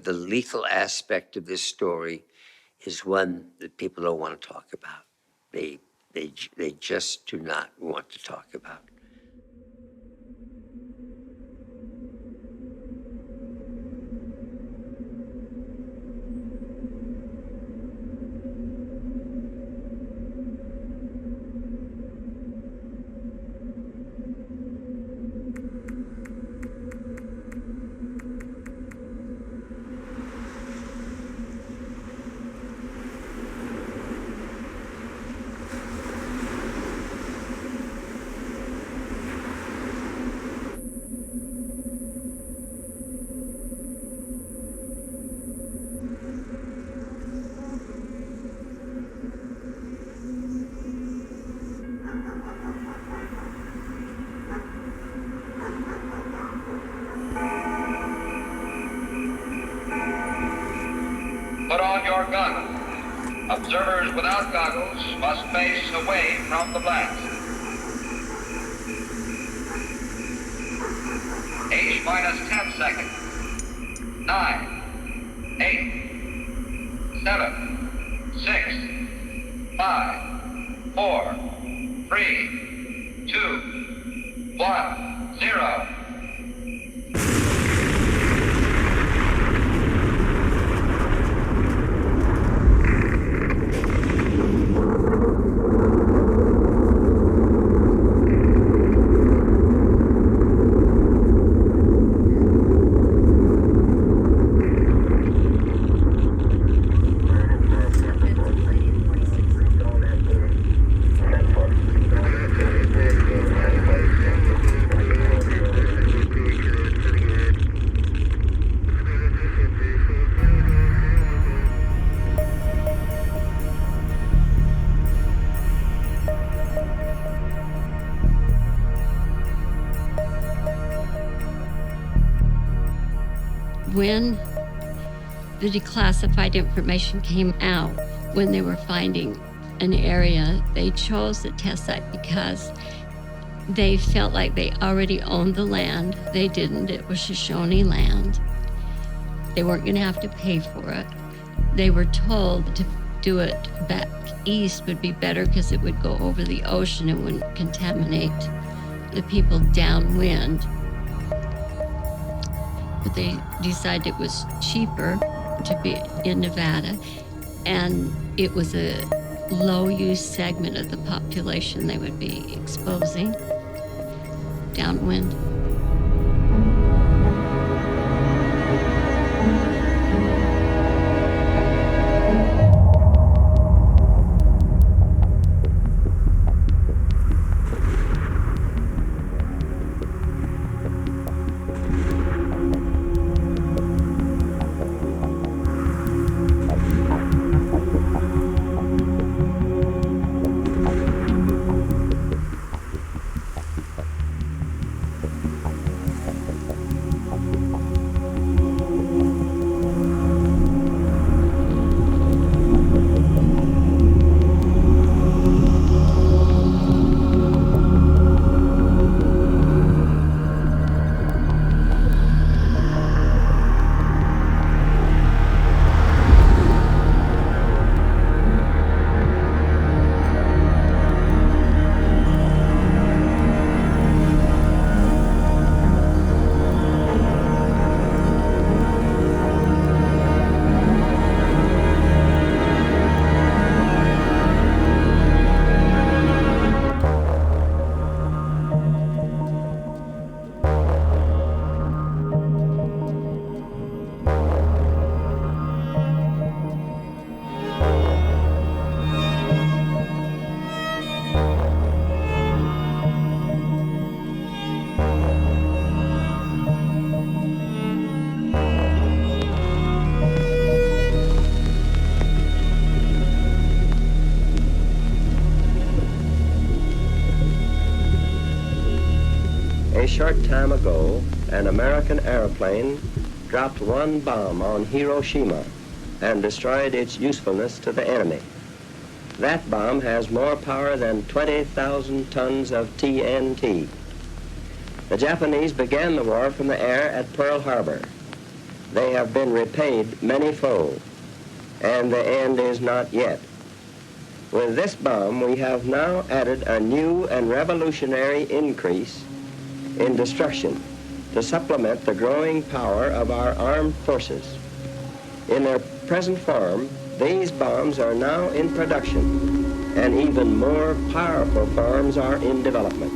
The lethal aspect of this story is one that people don't want to talk about. They just do not want to talk about. Put on your goggles. Observers without goggles must face away from the blast. H minus 10 seconds. 9, 8, 7, 6, 5, 4, 3, 2, 1, 0. When the declassified information came out, when they were finding an area, they chose the test site because they felt like they already owned the land. They didn't. It was Shoshone land. They weren't going to have to pay for it. They were told to do it back east would be better because it would go over the ocean and wouldn't contaminate the people downwind. But they decided it was cheaper to be in Nevada, and it was a low-use segment of the population they would be exposing downwind. A short time ago, an American airplane dropped one bomb on Hiroshima and destroyed its usefulness to the enemy. That bomb has more power than 20,000 tons of TNT. The Japanese began the war from the air at Pearl Harbor. they have been repaid many-fold, and the end is not yet. With this bomb, we have now added a new and revolutionary increase in destruction to supplement the growing power of our armed forces. In their present form, these bombs are now in production, and even more powerful forms are in development.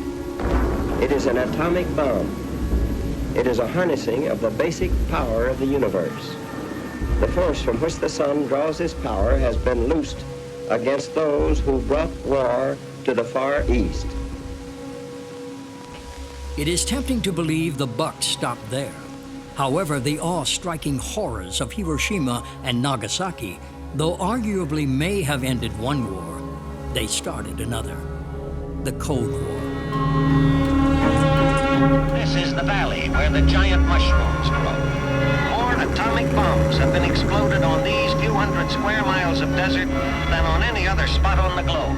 It is an atomic bomb. It is a harnessing of the basic power of the universe. The force from which the sun draws its power has been loosed against those who brought war to the Far East. It is tempting to believe the buck stopped there. However, the awe-striking horrors of Hiroshima and Nagasaki, though arguably may have ended one war, they started another, the Cold War. This is the valley where the giant mushrooms grow. More atomic bombs have been exploded on these few hundred square miles of desert than on any other spot on the globe.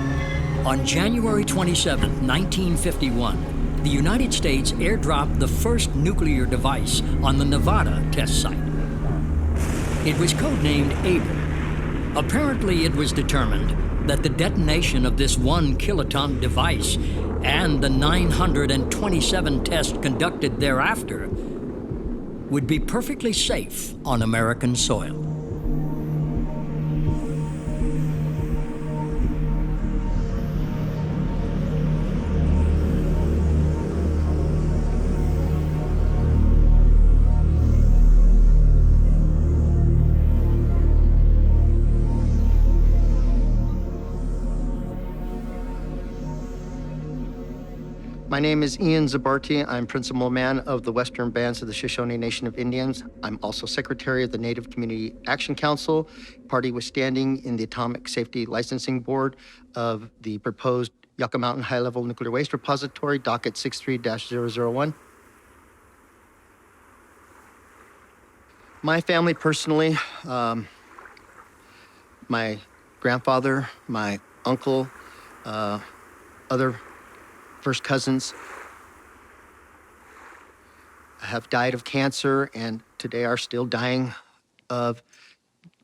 On January 27, 1951, the United States airdropped the first nuclear device on the Nevada test site. It was codenamed Able. Apparently, it was determined that the detonation of this 1 kiloton device and the 927 tests conducted thereafter would be perfectly safe on American soil. My name is Ian Zabarty. I'm principal man of the Western Bands of the Shoshone Nation of Indians. I'm also secretary of the Native Community Action Council, party withstanding in the Atomic Safety Licensing Board of the proposed Yucca Mountain High-Level Nuclear Waste Repository, docket 63-001. My family personally, my grandfather, my uncle, other first cousins have died of cancer and today are still dying of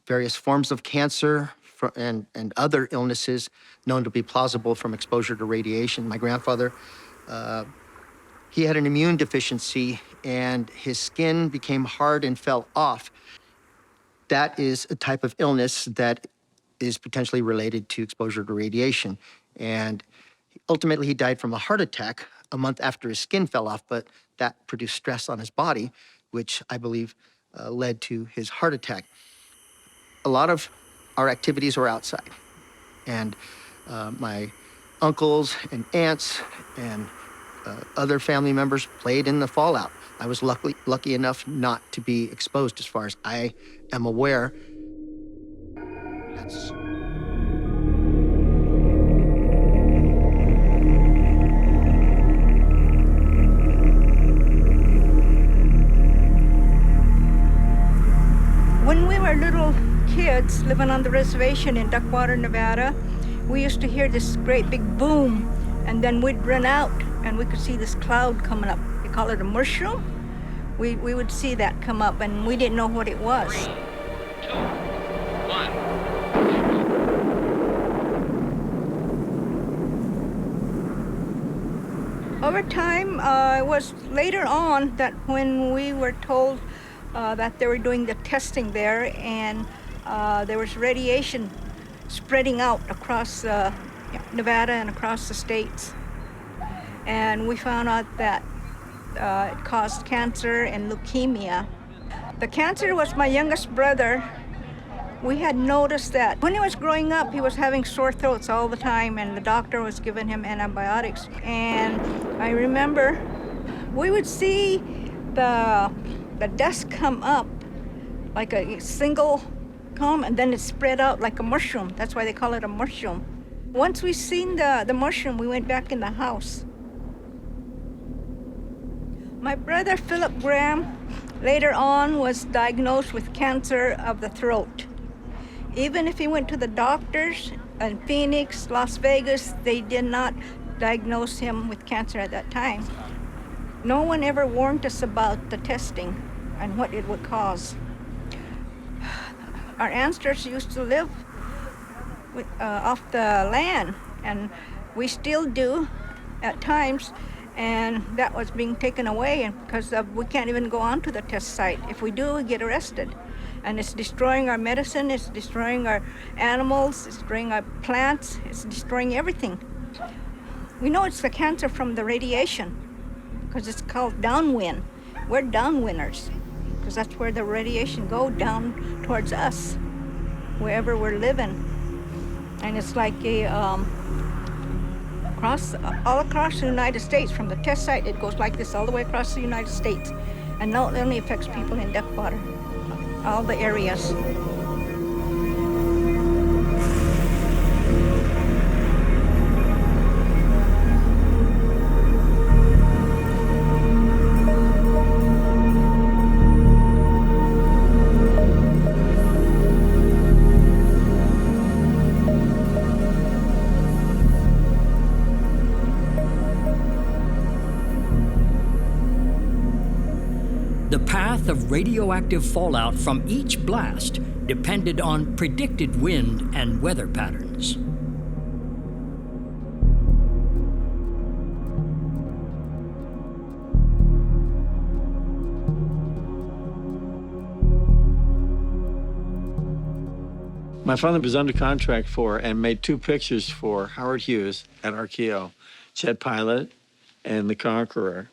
various forms of cancer and other illnesses known to be plausible from exposure to radiation. My grandfather, he had an immune deficiency and his skin became hard and fell off. That is a type of illness that is potentially related to exposure to radiation. And ultimately, he died from a heart attack a month after his skin fell off, but that produced stress on his body, which I believe led to his heart attack. A lot of our activities were outside, and my uncles and aunts and other family members played in the fallout. I was lucky enough not to be exposed as far as I am aware. When we were little kids living on the reservation in Duckwater, Nevada, we used to hear this great big boom, and then we'd run out and we could see this cloud coming up. They call it a mushroom. We would see that come up and we didn't know what it was. 3, 2, 1. Over time, it was later on that when we were told that they were doing the testing there and there was radiation spreading out across Nevada and across the states. And we found out that it caused cancer and leukemia. The cancer was my youngest brother. We had noticed that when he was growing up, he was having sore throats all the time and the doctor was giving him antibiotics. And I remember we would see the dust come up like a single column and then it spread out like a mushroom. That's why they call it a mushroom. Once we seen the mushroom, we went back in the house. My brother, Philip Graham, later on was diagnosed with cancer of the throat. Even if he went to the doctors in Phoenix, Las Vegas, they did not diagnose him with cancer at that time. No one ever warned us about the testing and what it would cause. our ancestors used to live off the land, and we still do at times, and that was being taken away, and because we can't even go onto the test site. If we do, we get arrested. And it's destroying our medicine, it's destroying our animals, it's destroying our plants, it's destroying everything. We know it's the cancer from the radiation, because it's called downwind. We're downwinders, because that's where the radiation go down towards us, wherever we're living. And it's like all across the United States, from the test site, it goes like this all the way across the United States. And not only affects people in Duckwater, all the areas. The path of radioactive fallout from each blast depended on predicted wind and weather patterns. My father was under contract for and made 2 pictures for Howard Hughes at RKO, Jet Pilot and The Conqueror.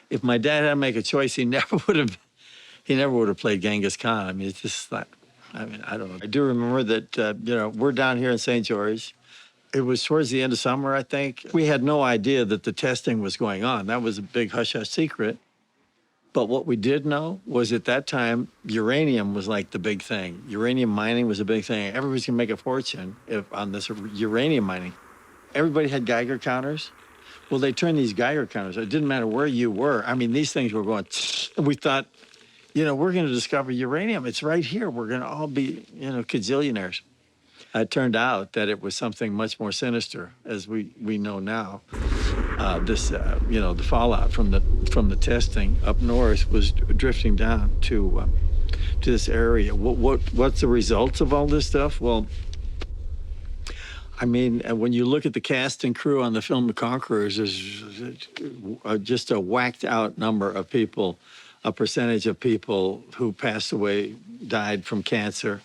If my dad had to make a choice, he never would have played Genghis Khan. I mean, it's just like, I don't know. I do remember that, we're down here in St. George. It was towards the end of summer, I think. We had no idea that the testing was going on. That was a big hush-hush secret. But what we did know was at that time, uranium was like the big thing. Uranium mining was a big thing. Everybody's gonna make a fortune on this uranium mining. Everybody had Geiger counters. Well, they turned these Geiger counters. It didn't matter where you were. I mean, these things were going, and we thought, we're going to discover uranium. It's right here. We're going to all be, gazillionaires. It turned out that it was something much more sinister, as we know now. The fallout from the testing up north was drifting down to this area. What's the results of all this stuff? Well, I mean, when you look at the cast and crew on the film The Conquerors, there's just a whacked out number of people, a percentage of people who passed away, died from cancer.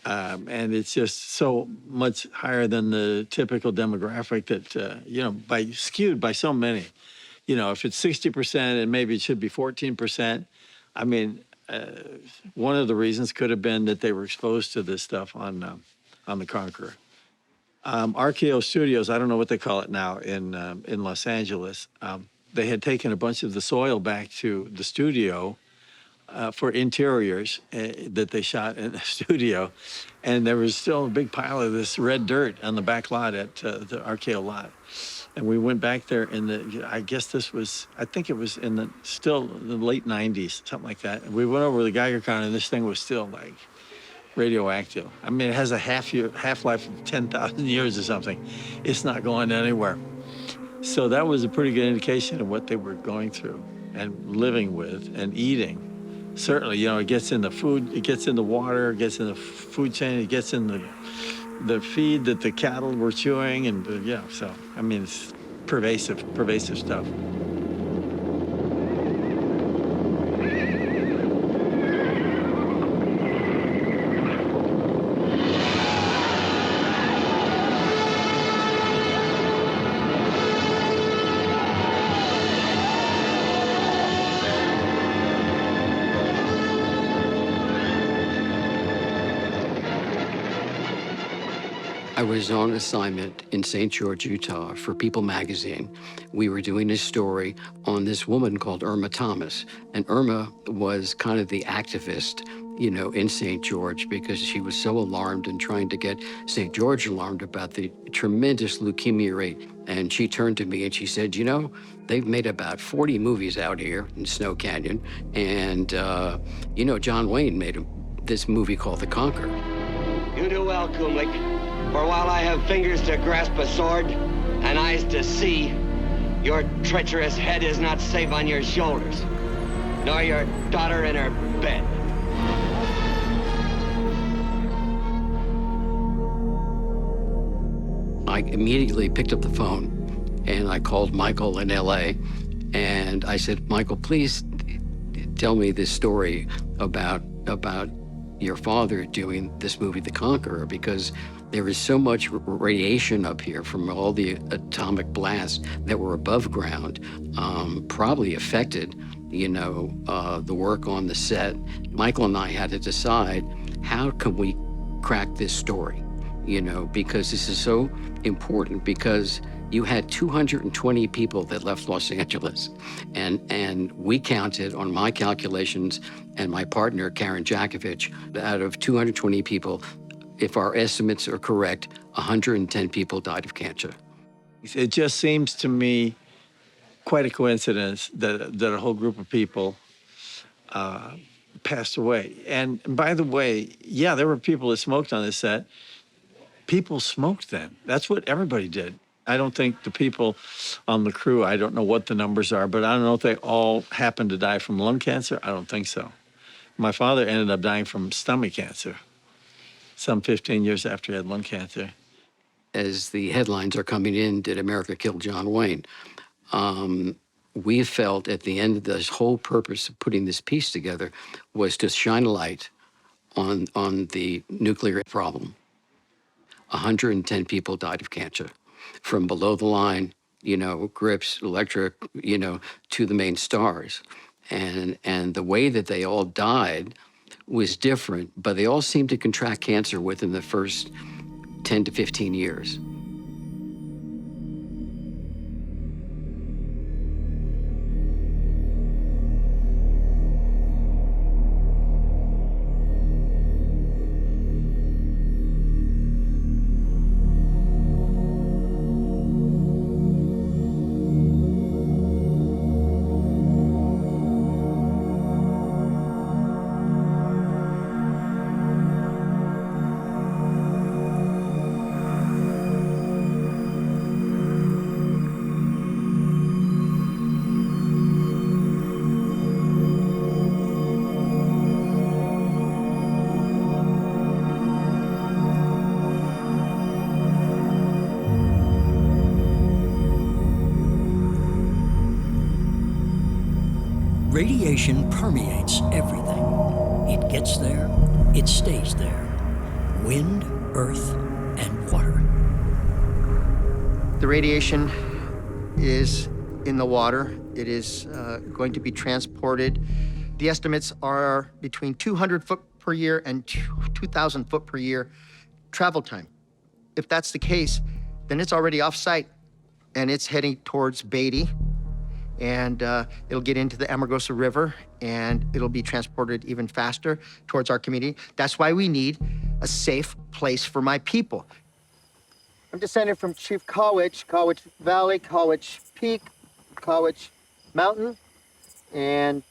And it's just so much higher than the typical demographic that, skewed by so many. If it's 60% and maybe it should be 14%, I mean, one of the reasons could have been that they were exposed to this stuff on The Conqueror. RKO Studios, I don't know what they call it now in Los Angeles. They had taken a bunch of the soil back to the studio for interiors that they shot in the studio. And there was still a big pile of this red dirt on the back lot at the RKO lot. And we went back there I think it was in the late 90s, something like that. And we went over the Geiger counter and this thing was still like radioactive. I mean, it has a half-life of 10,000 years or something. It's not going anywhere. So that was a pretty good indication of what they were going through and living with and eating. Certainly, it gets in the food, it gets in the water, it gets in the food chain, it gets in the feed that the cattle were chewing, and so, I mean, it's pervasive stuff. I was on assignment in St. George, Utah for People magazine. We were doing a story on this woman called Irma Thomas. And Irma was kind of the activist, in St. George because she was so alarmed and trying to get St. George alarmed about the tremendous leukemia rate. And she turned to me and she said, they've made about 40 movies out here in Snow Canyon. And, John Wayne made this movie called The Conqueror. You do well, Kumlik. For while I have fingers to grasp a sword and eyes to see, your treacherous head is not safe on your shoulders, nor your daughter in her bed. I immediately picked up the phone and I called Michael in LA. And I said, Michael, please tell me this story about your father doing this movie, The Conqueror, because there is so much radiation up here from all the atomic blasts that were above ground, probably affected, the work on the set. Michael and I had to decide, how can we crack this story? Because this is so important, because you had 220 people that left Los Angeles. And we counted, on my calculations, and my partner, Karen Jakovich, out of 220 people, if our estimates are correct, 110 people died of cancer. It just seems to me quite a coincidence that a whole group of people passed away. And by the way, yeah, there were people that smoked on this set. People smoked then. That's what everybody did. I don't think the people on the crew, I don't know what the numbers are, but I don't know if they all happened to die from lung cancer. I don't think so. My father ended up dying from stomach cancer some 15 years after he had lung cancer. As the headlines are coming in, did America kill John Wayne? We felt at the end of this whole purpose of putting this piece together was to shine a light on the nuclear problem. 110 people died of cancer, from below the line, grips, electric, to the main stars. And the way that they all died was different, but they all seemed to contract cancer within the first 10 to 15 years. Radiation permeates everything. It gets there, it stays there. Wind, earth, and water. The radiation is in the water. It is going to be transported. The estimates are between 200 foot per year and 2,000 foot per year travel time. If that's the case, then it's already off-site, and it's heading towards Beatty, and it'll get into the Amargosa River, and it'll be transported even faster towards our community. That's why we need a safe place for my people. I'm descended from Chief Cowich Valley, Cowich Peak, Cowich Mountain, and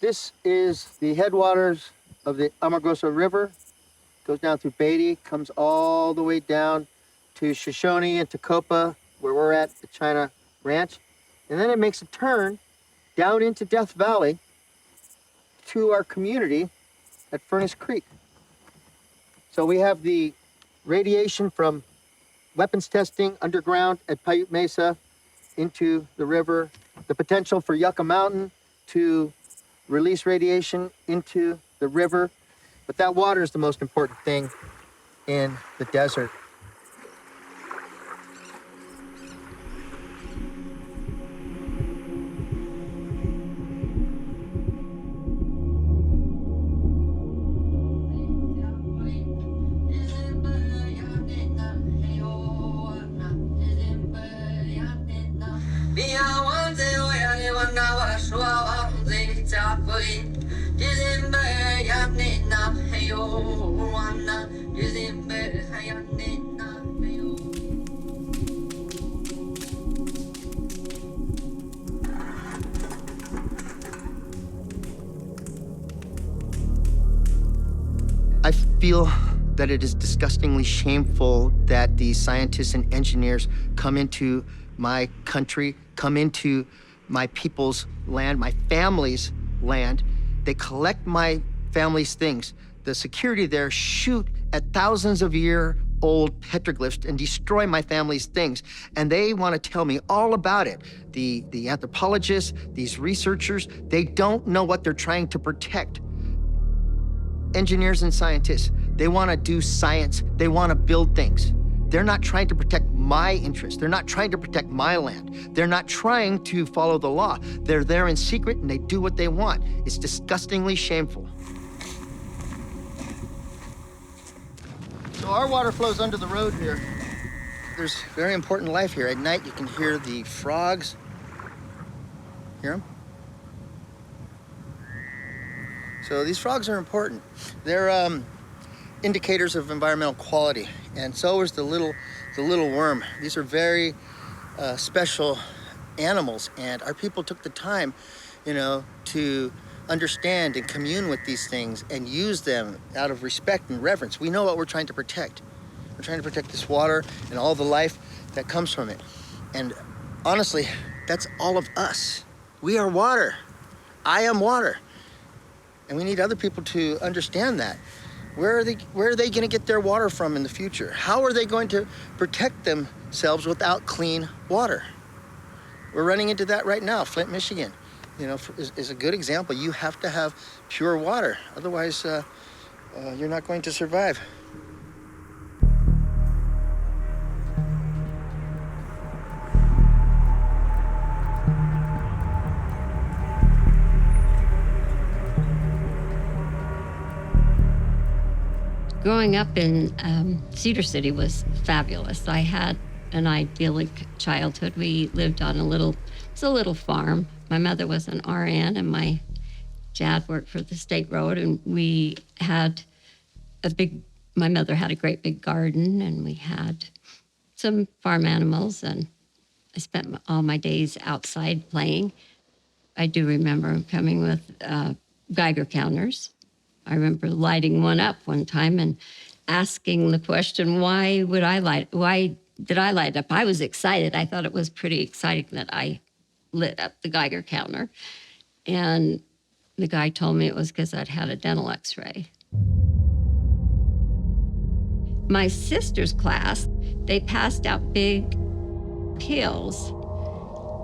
this is the headwaters of the Amargosa River. Goes down through Beatty, comes all the way down to Shoshone and Tecopa, where we're at the China Ranch. And then it makes a turn down into Death Valley to our community at Furnace Creek. So we have the radiation from weapons testing underground at Paiute Mesa into the river, the potential for Yucca Mountain to release radiation into the river. But that water is the most important thing in the desert. I feel that it is disgustingly shameful that the scientists and engineers come into my country, come into my people's land, my family's land. They collect my family's things. The security there shoot at thousands of year old petroglyphs and destroy my family's things. And they want to tell me all about it. The anthropologists, these researchers, they don't know what they're trying to protect. Engineers and scientists, they want to do science. They want to build things. They're not trying to protect my interests. They're not trying to protect my land. They're not trying to follow the law. They're there in secret and they do what they want. It's disgustingly shameful. So our water flows under the road here. There's very important life here. At night, you can hear the frogs. Hear them? So these frogs are important. They're indicators of environmental quality, and so is the little worm. These are very special animals, and our people took the time, to understand and commune with these things and use them out of respect and reverence. We know what we're trying to protect. We're trying to protect this water and all the life that comes from it. And honestly, that's all of us. We are water. I am water. And we need other people to understand that. Where are they going to get their water from in the future? How are they going to protect themselves without clean water? We're running into that right now. Flint, Michigan, is a good example. You have to have pure water. Otherwise, you're not going to survive. Growing up in Cedar City was fabulous. I had an idyllic childhood. We lived on a little farm. My mother was an RN and my dad worked for the state road, and we had my mother had a great big garden, and we had some farm animals, and I spent all my days outside playing. I do remember coming with Geiger counters. I remember lighting one up one time and asking the question, why did I light up? I was excited. I thought it was pretty exciting that I lit up the Geiger counter. And the guy told me it was because I'd had a dental x-ray. My sister's class, they passed out big pills,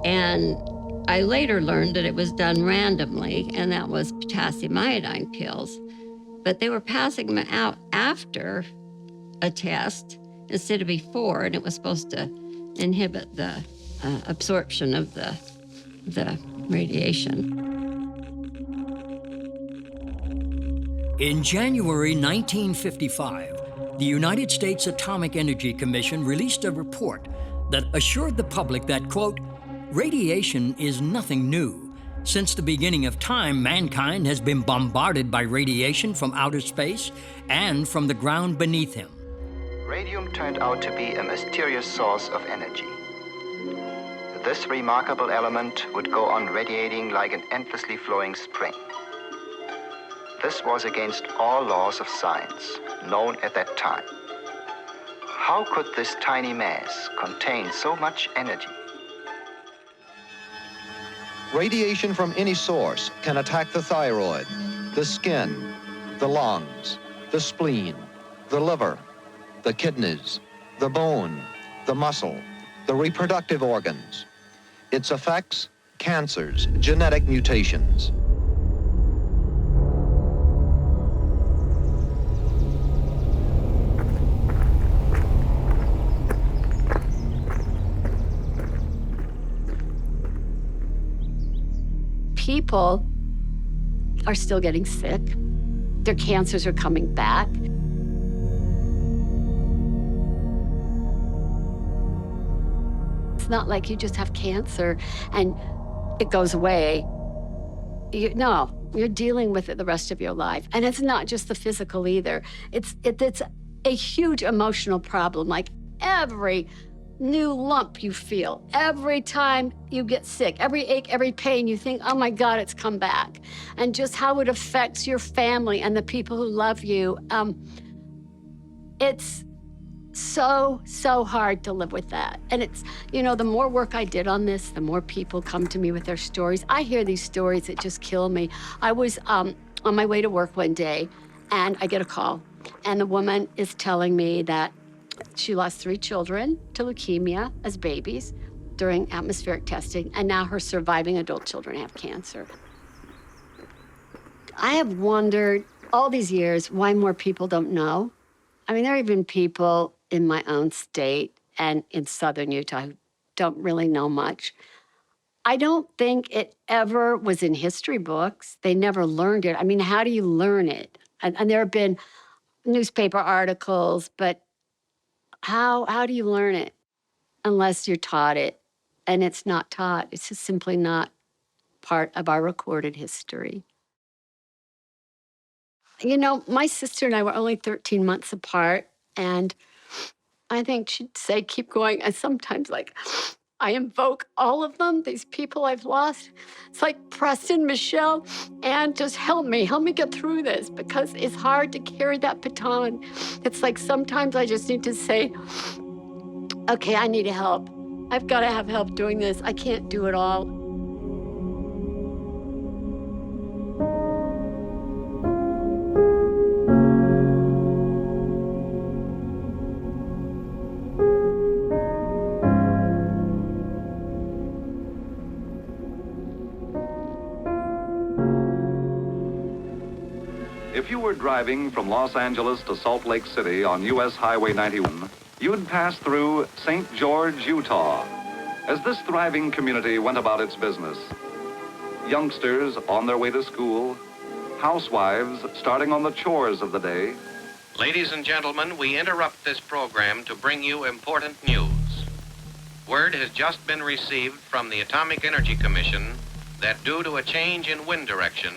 and I later learned that it was done randomly, and that was potassium iodine pills. But they were passing them out after a test instead of before, and it was supposed to inhibit the absorption of the radiation. In January 1955, the United States Atomic Energy Commission released a report that assured the public that, quote, radiation is nothing new. Since the beginning of time, mankind has been bombarded by radiation from outer space and from the ground beneath him. Radium turned out to be a mysterious source of energy. This remarkable element would go on radiating like an endlessly flowing spring. This was against all laws of science known at that time. How could this tiny mass contain so much energy? Radiation from any source can attack the thyroid, the skin, the lungs, the spleen, the liver, the kidneys, the bone, the muscle, the reproductive organs. Its effects, cancers, genetic mutations. People are still getting sick. Their cancers are coming back. It's not like you just have cancer and it goes away. No, you're dealing with it the rest of your life. And it's not just the physical either. It's a huge emotional problem. Like every new lump you feel, every time you get sick, every ache, every pain, you think, oh my God, it's come back. And just how it affects your family and the people who love you. It's so hard to live with that. And it's, the more work I did on this, the more people come to me with their stories. I hear these stories that just kill me. I was on my way to work one day and I get a call, and the woman is telling me that She lost 3 children to leukemia as babies during atmospheric testing, and now her surviving adult children have cancer. I have wondered all these years why more people don't know. I mean, there are even people in my own state and in southern Utah who don't really know much. I don't think it ever was in history books. They never learned it. I mean, how do you learn it? And there have been newspaper articles, but how do you learn it unless you're taught it? And it's not taught. It's just simply not part of our recorded history. You know, my sister and I were only 13 months apart, and I think she'd say, keep going. And sometimes, like, I invoke all of them, these people I've lost. It's like, Preston, Michelle, and just help me get through this, because it's hard to carry that baton. It's like sometimes I just need to say, okay, I need help. I've got to have help doing this. I can't do it all. If you were driving from Los Angeles to Salt Lake City on U.S. Highway 91, you'd pass through St. George, Utah, as this thriving community went about its business. Youngsters on their way to school, housewives starting on the chores of the day. Ladies and gentlemen, we interrupt this program to bring you important news. Word has just been received from the Atomic Energy Commission that due to a change in wind direction,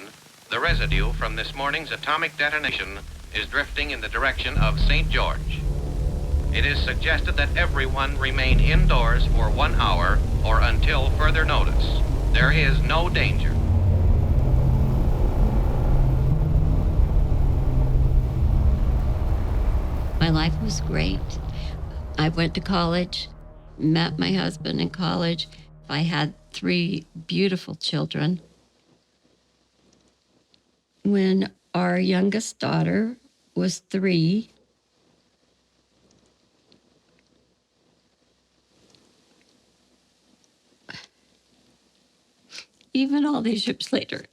the residue from this morning's atomic detonation is drifting in the direction of St. George. It is suggested that everyone remain indoors for 1 hour or until further notice. There is no danger. My life was great. I went to college, met my husband in college. I had 3 beautiful children. When our youngest daughter was 3, even all these years later,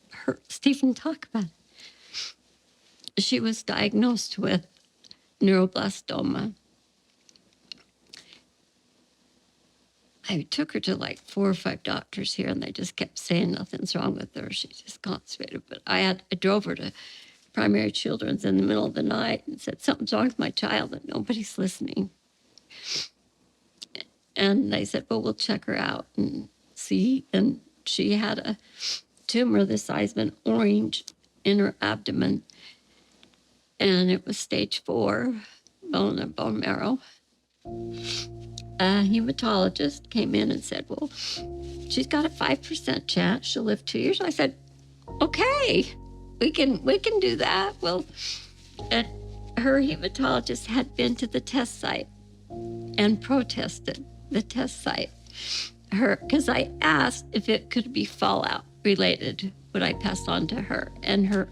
Stephen talked about it. She was diagnosed with neuroblastoma. I took her to like 4 or 5 doctors here, and they just kept saying nothing's wrong with her. She's just constipated. But I drove her to primary children's in the middle of the night and said, something's wrong with my child, and nobody's listening. And they said, well, we'll check her out and see. And she had a tumor the size of an orange in her abdomen. And it was stage 4, bone and bone marrow. A hematologist came in and said, well, she's got a 5% chance she'll live 2 years. I said, okay, we can do that. Well, and her hematologist had been to the test site and protested the test site. Because I asked if it could be fallout related, would I pass on to her? And her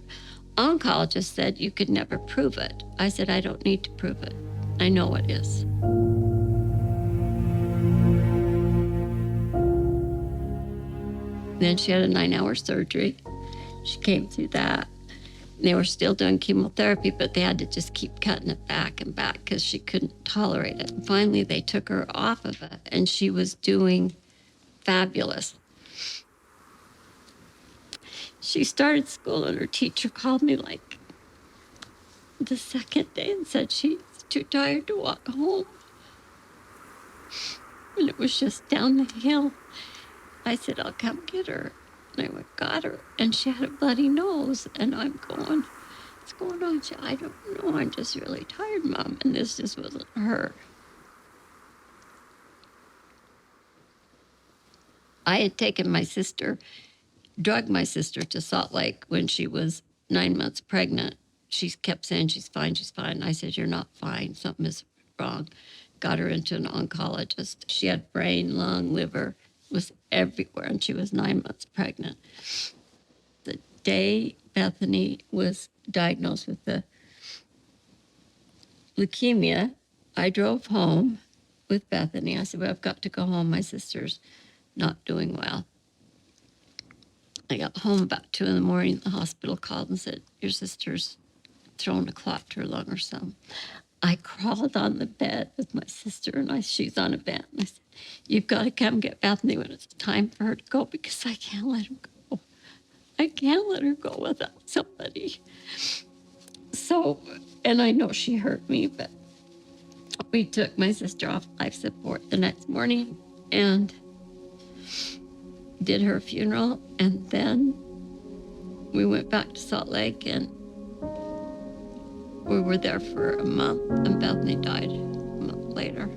oncologist said, you could never prove it. I said, I don't need to prove it. I know what is. Then she had a 9-hour surgery. She came through that. They were still doing chemotherapy, but they had to just keep cutting it back and back because she couldn't tolerate it. And finally, they took her off of it, and she was doing fabulous. She started school, and her teacher called me like the second day and said she's too tired to walk home. And it was just down the hill. I said, I'll come get her. And I went, got her. And she had a bloody nose. And I'm going, what's going on? She, I don't know. I'm just really tired, Mom. And this just wasn't her. I had taken my sister, drugged my sister to Salt Lake when she was 9 months pregnant. She kept saying, she's fine, she's fine. I said, you're not fine. Something is wrong. Got her into an oncologist. She had brain, lung, liver, was everywhere, and she was 9 months pregnant. The day Bethany was diagnosed with the leukemia, I drove home with Bethany. I said, well, I've got to go home. My sister's not doing well. I got home about 2 a.m. The hospital called and said, your sister's thrown a clot to her lung or something. I crawled on the bed with my sister, and she's on a bed. And I said, you've got to come get Bethany when it's time for her to go, because I can't let her go. I can't let her go without somebody. So, and I know she hurt me, but we took my sister off life support the next morning and did her funeral, and then we went back to Salt Lake, and we were there for a month, and Bethany died a month later.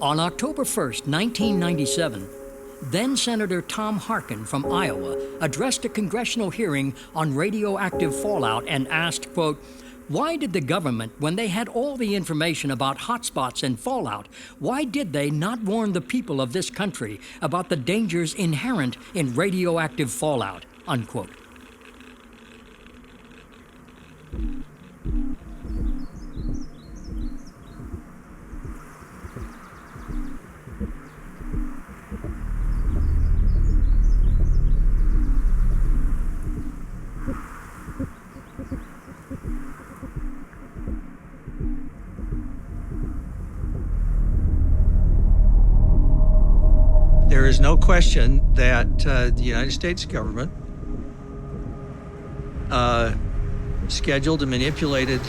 On October 1st, 1997, then Senator Tom Harkin from Iowa addressed a congressional hearing on radioactive fallout and asked, quote, why did the government, when they had all the information about hotspots and fallout, why did they not warn the people of this country about the dangers inherent in radioactive fallout, unquote. There is no question that the United States government scheduled and manipulated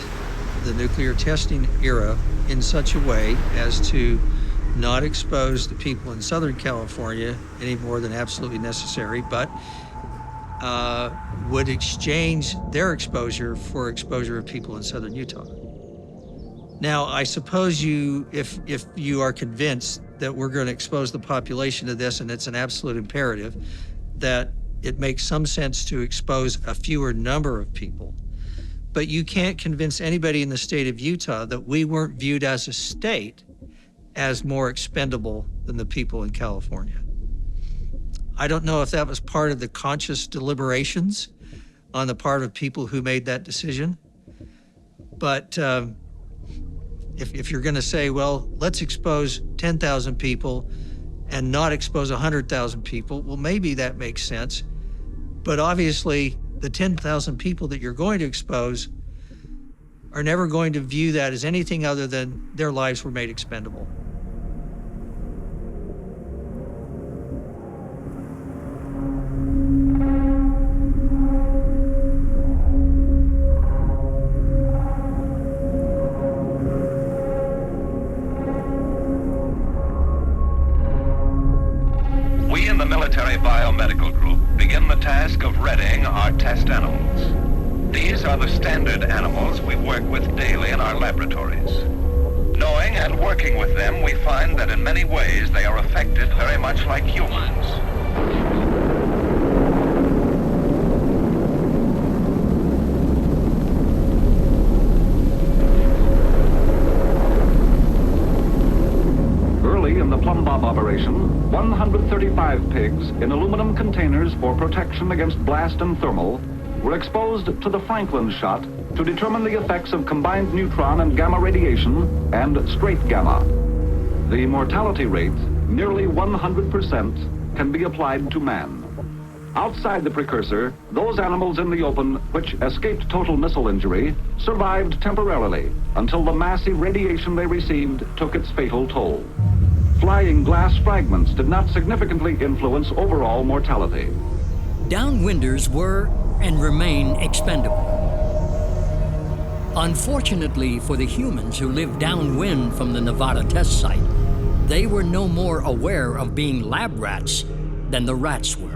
the nuclear testing era in such a way as to not expose the people in Southern California any more than absolutely necessary, but would exchange their exposure for exposure of people in Southern Utah. Now, I suppose if you are convinced that we're going to expose the population to this, and it's an absolute imperative, that it makes some sense to expose a fewer number of people. But you can't convince anybody in the state of Utah that we weren't viewed as a state as more expendable than the people in California. I don't know if that was part of the conscious deliberations on the part of people who made that decision, but if you're going to say, well, let's expose 10,000 people and not expose 100,000 people, well, maybe that makes sense. But obviously, the 10,000 people that you're going to expose are never going to view that as anything other than their lives were made expendable. We in the military biomedical group begin the task of readying our test animals. These are the standard animals we work with daily in our laboratories. Knowing and working with them, we find that in many ways they are affected very much like humans. Early in the plumb bob operation, 135 pigs in aluminum containers for protection against blast and thermal were exposed to the Franklin shot to determine the effects of combined neutron and gamma radiation and straight gamma. The mortality rate, nearly 100%, can be applied to man. Outside the precursor, those animals in the open which escaped total missile injury survived temporarily until the massive radiation they received took its fatal toll. Flying glass fragments did not significantly influence overall mortality. Downwinders were and remain expendable. Unfortunately for the humans who lived downwind from the Nevada test site, they were no more aware of being lab rats than the rats were.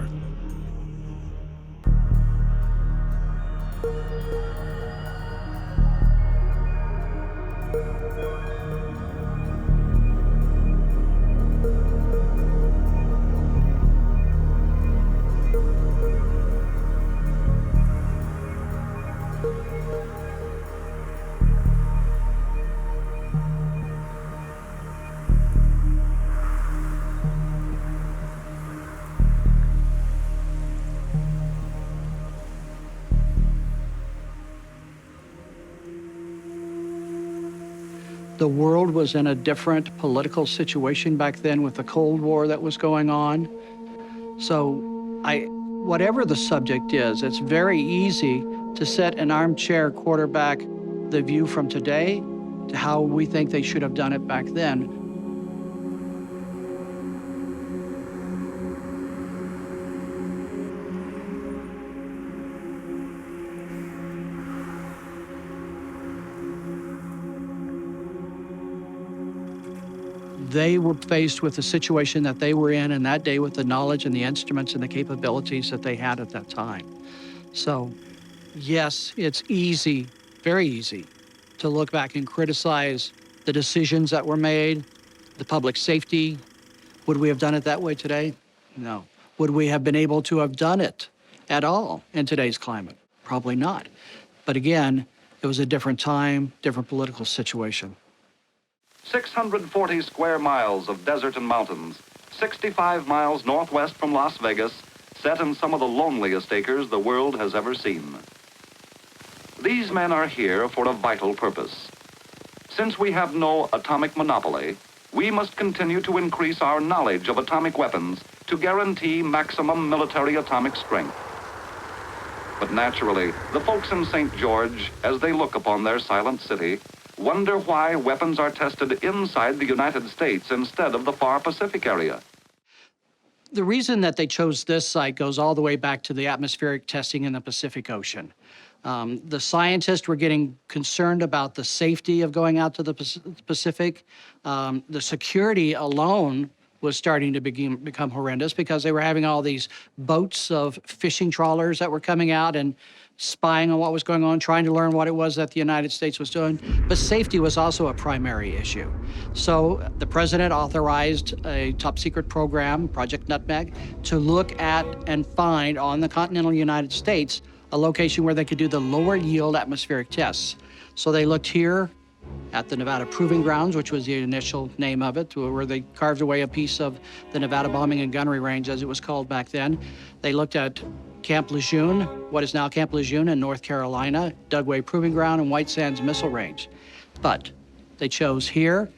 The world was in a different political situation back then with the Cold War that was going on. So whatever the subject is, it's very easy to set an armchair quarterback the view from today to how we think they should have done it back then. They were faced with the situation that they were in that day with the knowledge and the instruments and the capabilities that they had at that time. So, yes, it's easy, very easy, to look back and criticize the decisions that were made, the public safety. Would we have done it that way today? No. Would we have been able to have done it at all in today's climate? Probably not. But again, it was a different time, different political situation. 640 square miles of desert and mountains, 65 miles northwest from Las Vegas, set in some of the loneliest acres the world has ever seen. These men are here for a vital purpose. Since we have no atomic monopoly, we must continue to increase our knowledge of atomic weapons to guarantee maximum military atomic strength. But naturally, the folks in St. George, as they look upon their silent city, wonder why weapons are tested inside the United States instead of the far Pacific area. The reason that they chose this site goes all the way back to the atmospheric testing in the Pacific Ocean. The scientists were getting concerned about the safety of going out to the Pacific. The security alone was starting to become horrendous because they were having all these boats of fishing trawlers that were coming out and spying on what was going on, trying to learn what it was that the United States was doing. But safety was also a primary issue. So the president authorized a top secret program, Project Nutmeg, to look at and find on the continental United States a location where they could do the lower yield atmospheric tests. So they looked here at the Nevada Proving Grounds, which was the initial name of it, where they carved away a piece of the Nevada Bombing and Gunnery Range, as it was called back then. They looked at Camp Lejeune, what is now Camp Lejeune in North Carolina, Dugway Proving Ground, and White Sands Missile Range. But they chose here,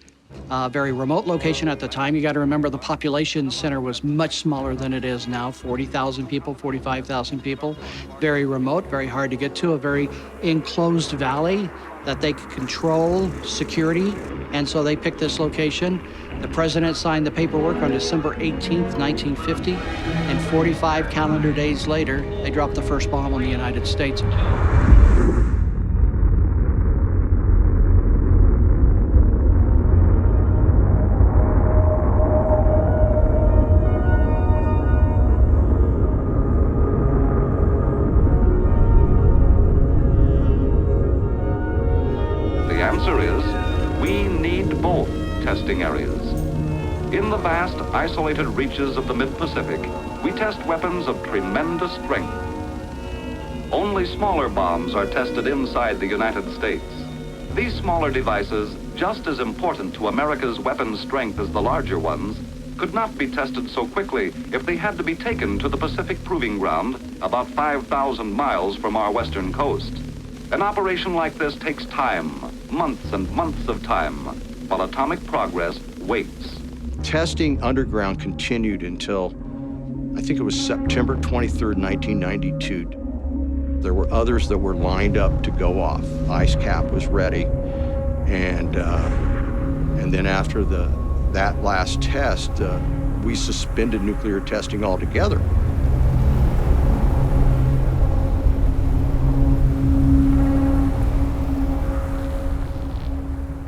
a very remote location at the time. You got to remember the population center was much smaller than it is now, 40,000 people, 45,000 people. Very remote, very hard to get to, a very enclosed valley that they could control security, and so they picked this location. The president signed the paperwork on December 18th, 1950, and 45 calendar days later, they dropped the first bomb on the United States. Areas. In the vast, isolated reaches of the mid-Pacific, we test weapons of tremendous strength. Only smaller bombs are tested inside the United States. These smaller devices, just as important to America's weapons strength as the larger ones, could not be tested so quickly if they had to be taken to the Pacific Proving Ground about 5,000 miles from our western coast. An operation like this takes time, months and months of time, while atomic progress waits. Testing underground continued until, I think it was September 23rd, 1992. There were others that were lined up to go off. Ice cap was ready, and then after that last test, we suspended nuclear testing altogether.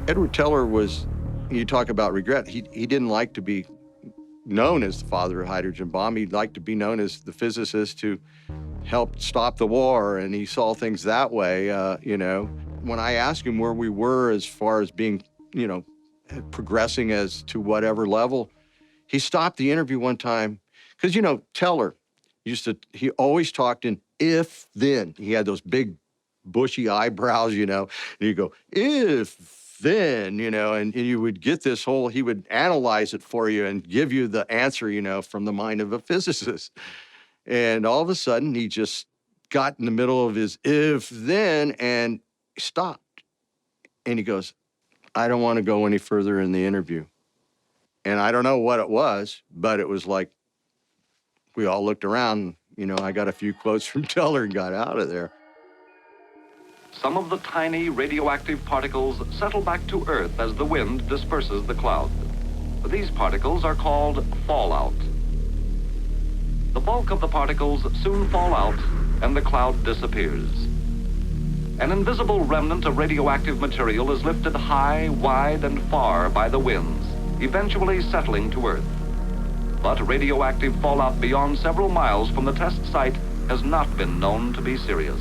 Edward Teller was, you talk about regret, he didn't like to be known as the father of the hydrogen bomb. He'd like to be known as the physicist who helped stop the war, and he saw things that way, you know. When I asked him where we were as far as being, you know, progressing as to whatever level, he stopped the interview one time, because, you know, Teller he always talked in if, then. He had those big bushy eyebrows, you know, and he'd go, if, then, you know, and you would get this whole, he would analyze it for you and give you the answer, you know, from the mind of a physicist. And all of a sudden, he just got in the middle of his if, then, and stopped. And he goes, I don't want to go any further in the interview. And I don't know what it was, but it was like, we all looked around, you know, I got a few quotes from Teller and got out of there. Some of the tiny radioactive particles settle back to Earth as the wind disperses the cloud. These particles are called fallout. The bulk of the particles soon fall out and the cloud disappears. An invisible remnant of radioactive material is lifted high, wide, and far by the winds, eventually settling to Earth. But radioactive fallout beyond several miles from the test site has not been known to be serious.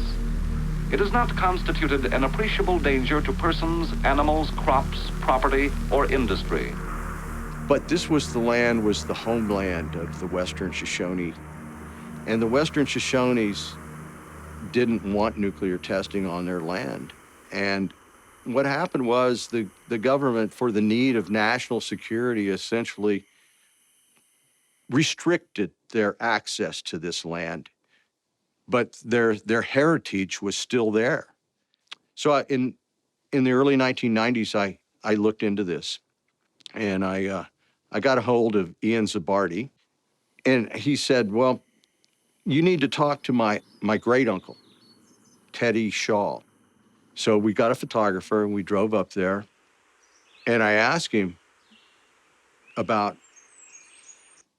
It has not constituted an appreciable danger to persons, animals, crops, property, or industry. But this was the homeland of the Western Shoshone. And the Western Shoshones didn't want nuclear testing on their land. And what happened was the government, for the need of national security, essentially restricted their access to this land. But their heritage was still there. So in the early 1990s, I looked into this, and I got a hold of Ian Zabardi, and he said, well, you need to talk to my great uncle, Teddy Shaw. So we got a photographer, and we drove up there, and I asked him about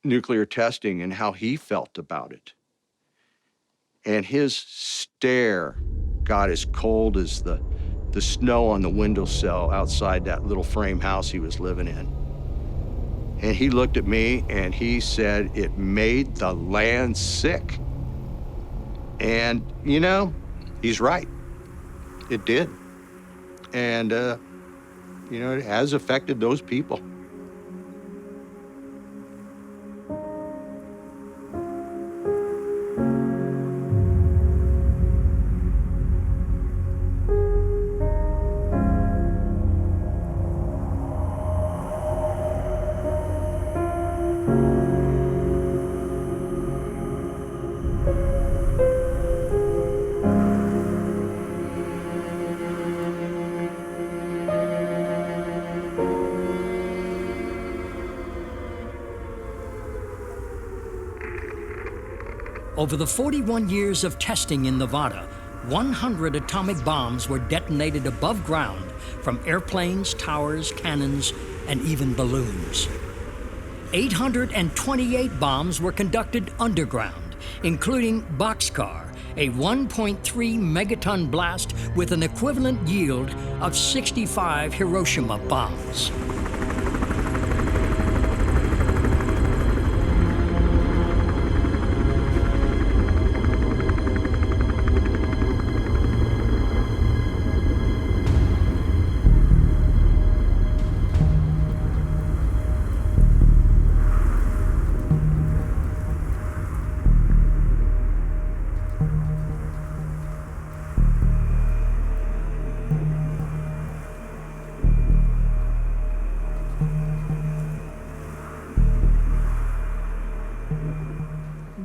nuclear testing and how he felt about it. And his stare got as cold as the snow on the windowsill outside that little frame house he was living in. And he looked at me and he said, it made the land sick. And, you know, he's right. It did. And, you know, it has affected those people. Over the 41 years of testing in Nevada, 100 atomic bombs were detonated above ground from airplanes, towers, cannons, and even balloons. 828 bombs were conducted underground, including Boxcar, a 1.3 megaton blast with an equivalent yield of 65 Hiroshima bombs.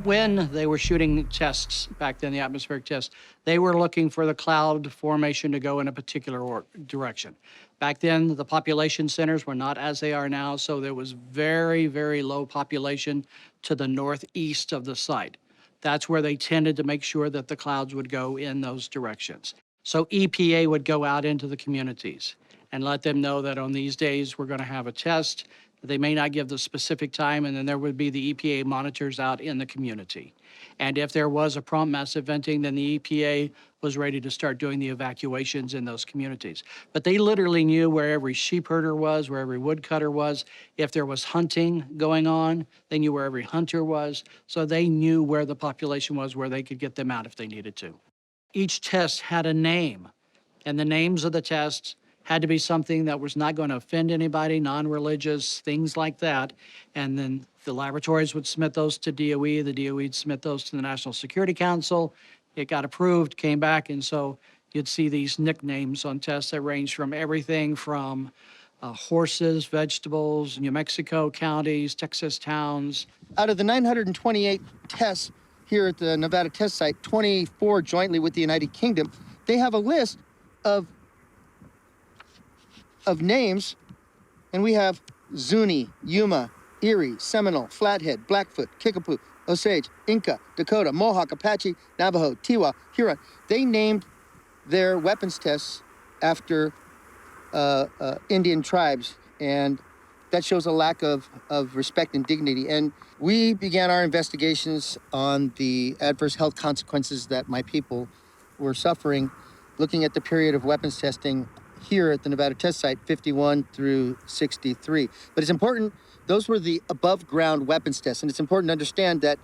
when they were shooting tests back then, the atmospheric tests, they were looking for the cloud formation to go in a particular direction. Back then, the population centers were not as they are now, so there was very, very low population to the northeast of the site. That's where they tended to make sure that the clouds would go in those directions. So EPA would go out into the communities and let them know that on these days we're going to have a test. They may not give the specific time, and then there would be the EPA monitors out in the community. And if there was a prompt massive venting, then the EPA was ready to start doing the evacuations in those communities. But they literally knew where every sheep herder was, where every woodcutter was. If there was hunting going on, they knew where every hunter was. So they knew where the population was, where they could get them out if they needed to. Each test had a name, and the names of the tests had to be something that was not going to offend anybody, non-religious, things like that. And then the laboratories would submit those to DOE, the DOE would submit those to the National Security Council. It got approved, came back, and so you'd see these nicknames on tests that range from everything from horses, vegetables, New Mexico counties, Texas towns. Out of the 928 tests here at the Nevada test site, 24 jointly with the United Kingdom, they have a list of names, and we have Zuni, Yuma, Erie, Seminole, Flathead, Blackfoot, Kickapoo, Osage, Inca, Dakota, Mohawk, Apache, Navajo, Tiwa, Huron. They named their weapons tests after Indian tribes, and that shows a lack of respect and dignity. And we began our investigations on the adverse health consequences that my people were suffering, looking at the period of weapons testing here at the Nevada test site, 51 through 63. But it's important, those were the above ground weapons tests. And it's important to understand that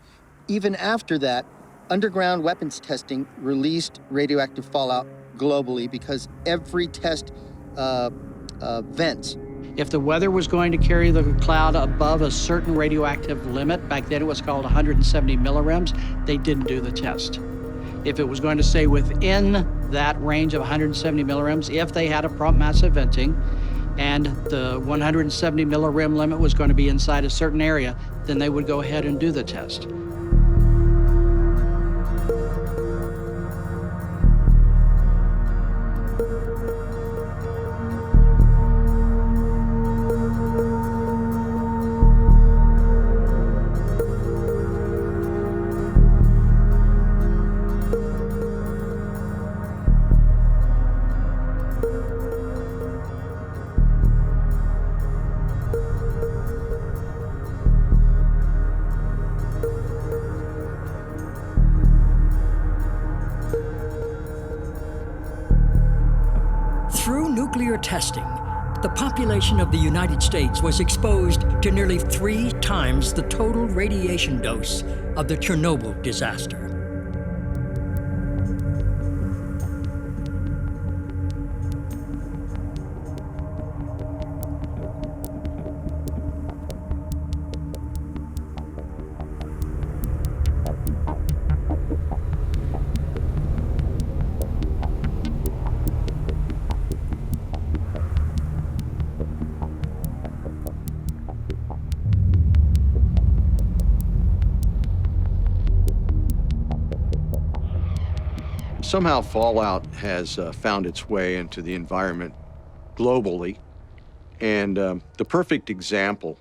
even after that, underground weapons testing released radioactive fallout globally because every test vents. If the weather was going to carry the cloud above a certain radioactive limit, back then it was called 170 millirems, they didn't do the test. If it was going to stay within that range of 170 millirems, if they had a prompt massive venting, and the 170 millirem limit was going to be inside a certain area, then they would go ahead and do the test. Through nuclear testing, the population of the United States was exposed to nearly 3 times the total radiation dose of the Chernobyl disaster. Somehow fallout has found its way into the environment globally. And the perfect example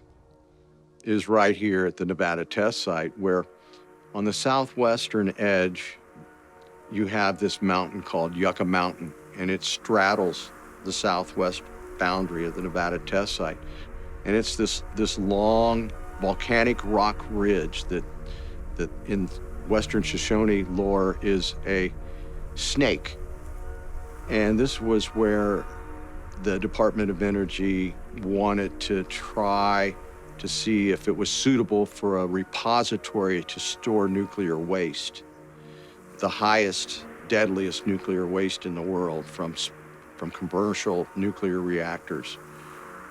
is right here at the Nevada test site, where on the southwestern edge, you have this mountain called Yucca Mountain, and it straddles the southwest boundary of the Nevada test site. And it's this long volcanic rock ridge that in Western Shoshone lore is a snake. And this was where the Department of Energy wanted to try to see if it was suitable for a repository to store nuclear waste, the highest, deadliest nuclear waste in the world from commercial nuclear reactors.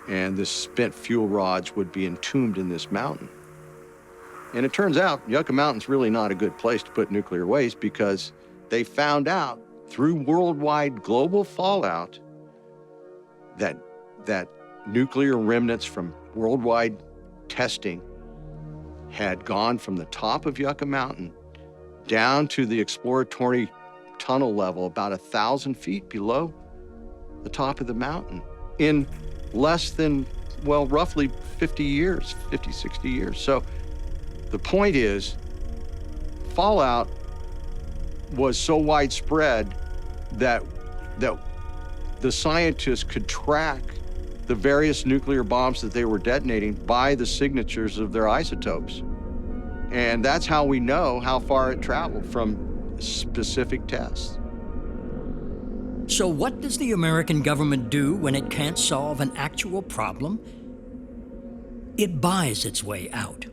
And the spent fuel rods would be entombed in this mountain. And it turns out Yucca Mountain's really not a good place to put nuclear waste, because they found out through worldwide global fallout that nuclear remnants from worldwide testing had gone from the top of Yucca Mountain down to the exploratory tunnel level about 1,000 feet below the top of the mountain in less than, well, roughly 50 years, 50, 60 years. So the point is, fallout was so widespread that the scientists could track the various nuclear bombs that they were detonating by the signatures of their isotopes. And that's how we know how far it traveled from specific tests. So what does the American government do when it can't solve an actual problem? It buys its way out.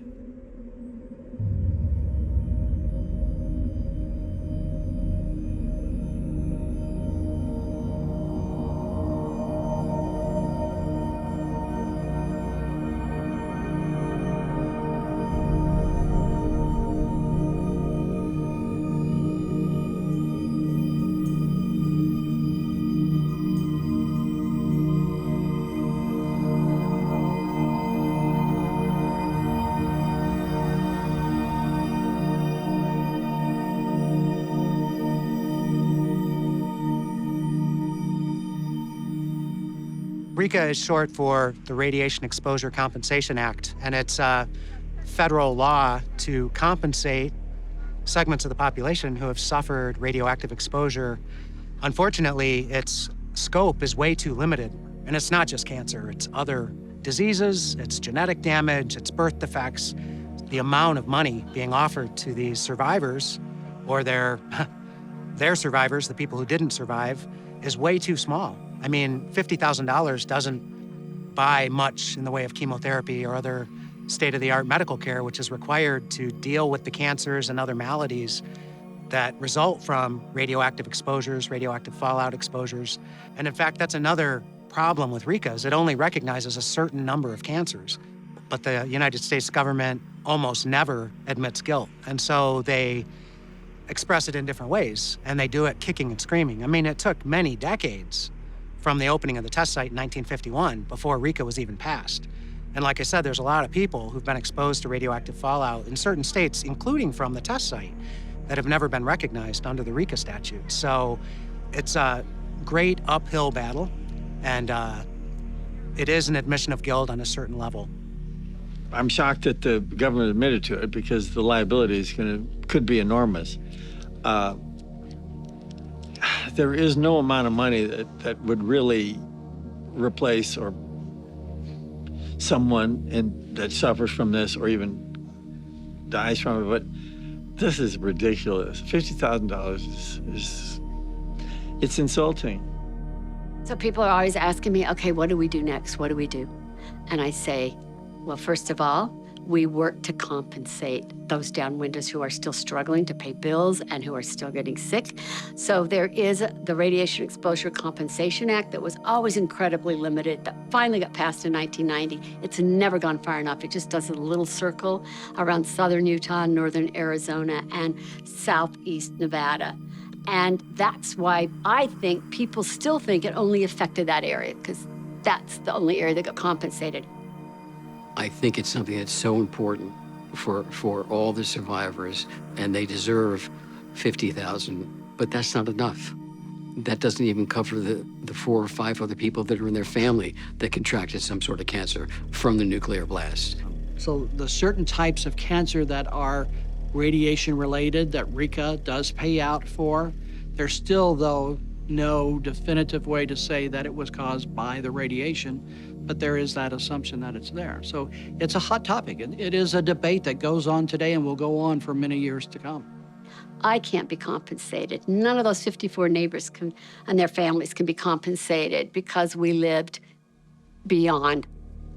RECA is short for the Radiation Exposure Compensation Act, and it's a federal law to compensate segments of the population who have suffered radioactive exposure. Unfortunately, its scope is way too limited, and it's not just cancer, it's other diseases, it's genetic damage, it's birth defects. The amount of money being offered to these survivors or their survivors, the people who didn't survive, is way too small. I mean, $50,000 doesn't buy much in the way of chemotherapy or other state-of-the-art medical care, which is required to deal with the cancers and other maladies that result from radioactive exposures, radioactive fallout exposures. And in fact, that's another problem with RECA, is it only recognizes a certain number of cancers. But the United States government almost never admits guilt. And so they express it in different ways, and they do it kicking and screaming. I mean, it took many decades from the opening of the test site in 1951 before RECA was even passed. And like I said, there's a lot of people who've been exposed to radioactive fallout in certain states, including from the test site, that have never been recognized under the RECA statute. So it's a great uphill battle, and it is an admission of guilt on a certain level. I'm shocked that the government admitted to it because the liability could be enormous. There is no amount of money that would really replace or someone that suffers from this or even dies from it, but this is ridiculous. $50,000 it's insulting. So people are always asking me, okay, what do we do next? What do we do? And I say, well, first of all, we work to compensate those downwinders who are still struggling to pay bills and who are still getting sick. So there is the Radiation Exposure Compensation Act that was always incredibly limited, that finally got passed in 1990. It's never gone far enough. It just does a little circle around southern Utah, northern Arizona, and southeast Nevada. And that's why I think people still think it only affected that area, because that's the only area that got compensated. I think it's something that's so important for all the survivors, and they deserve $50,000, but that's not enough. That doesn't even cover the 4 or 5 other people that are in their family that contracted some sort of cancer from the nuclear blast. So the certain types of cancer that are radiation related that RECA does pay out for, there's still, though, no definitive way to say that it was caused by the radiation, but there is that assumption that it's there. So it's a hot topic. It is a debate that goes on today and will go on for many years to come. I can't be compensated. None of those 54 neighbors and their families can be compensated because we lived beyond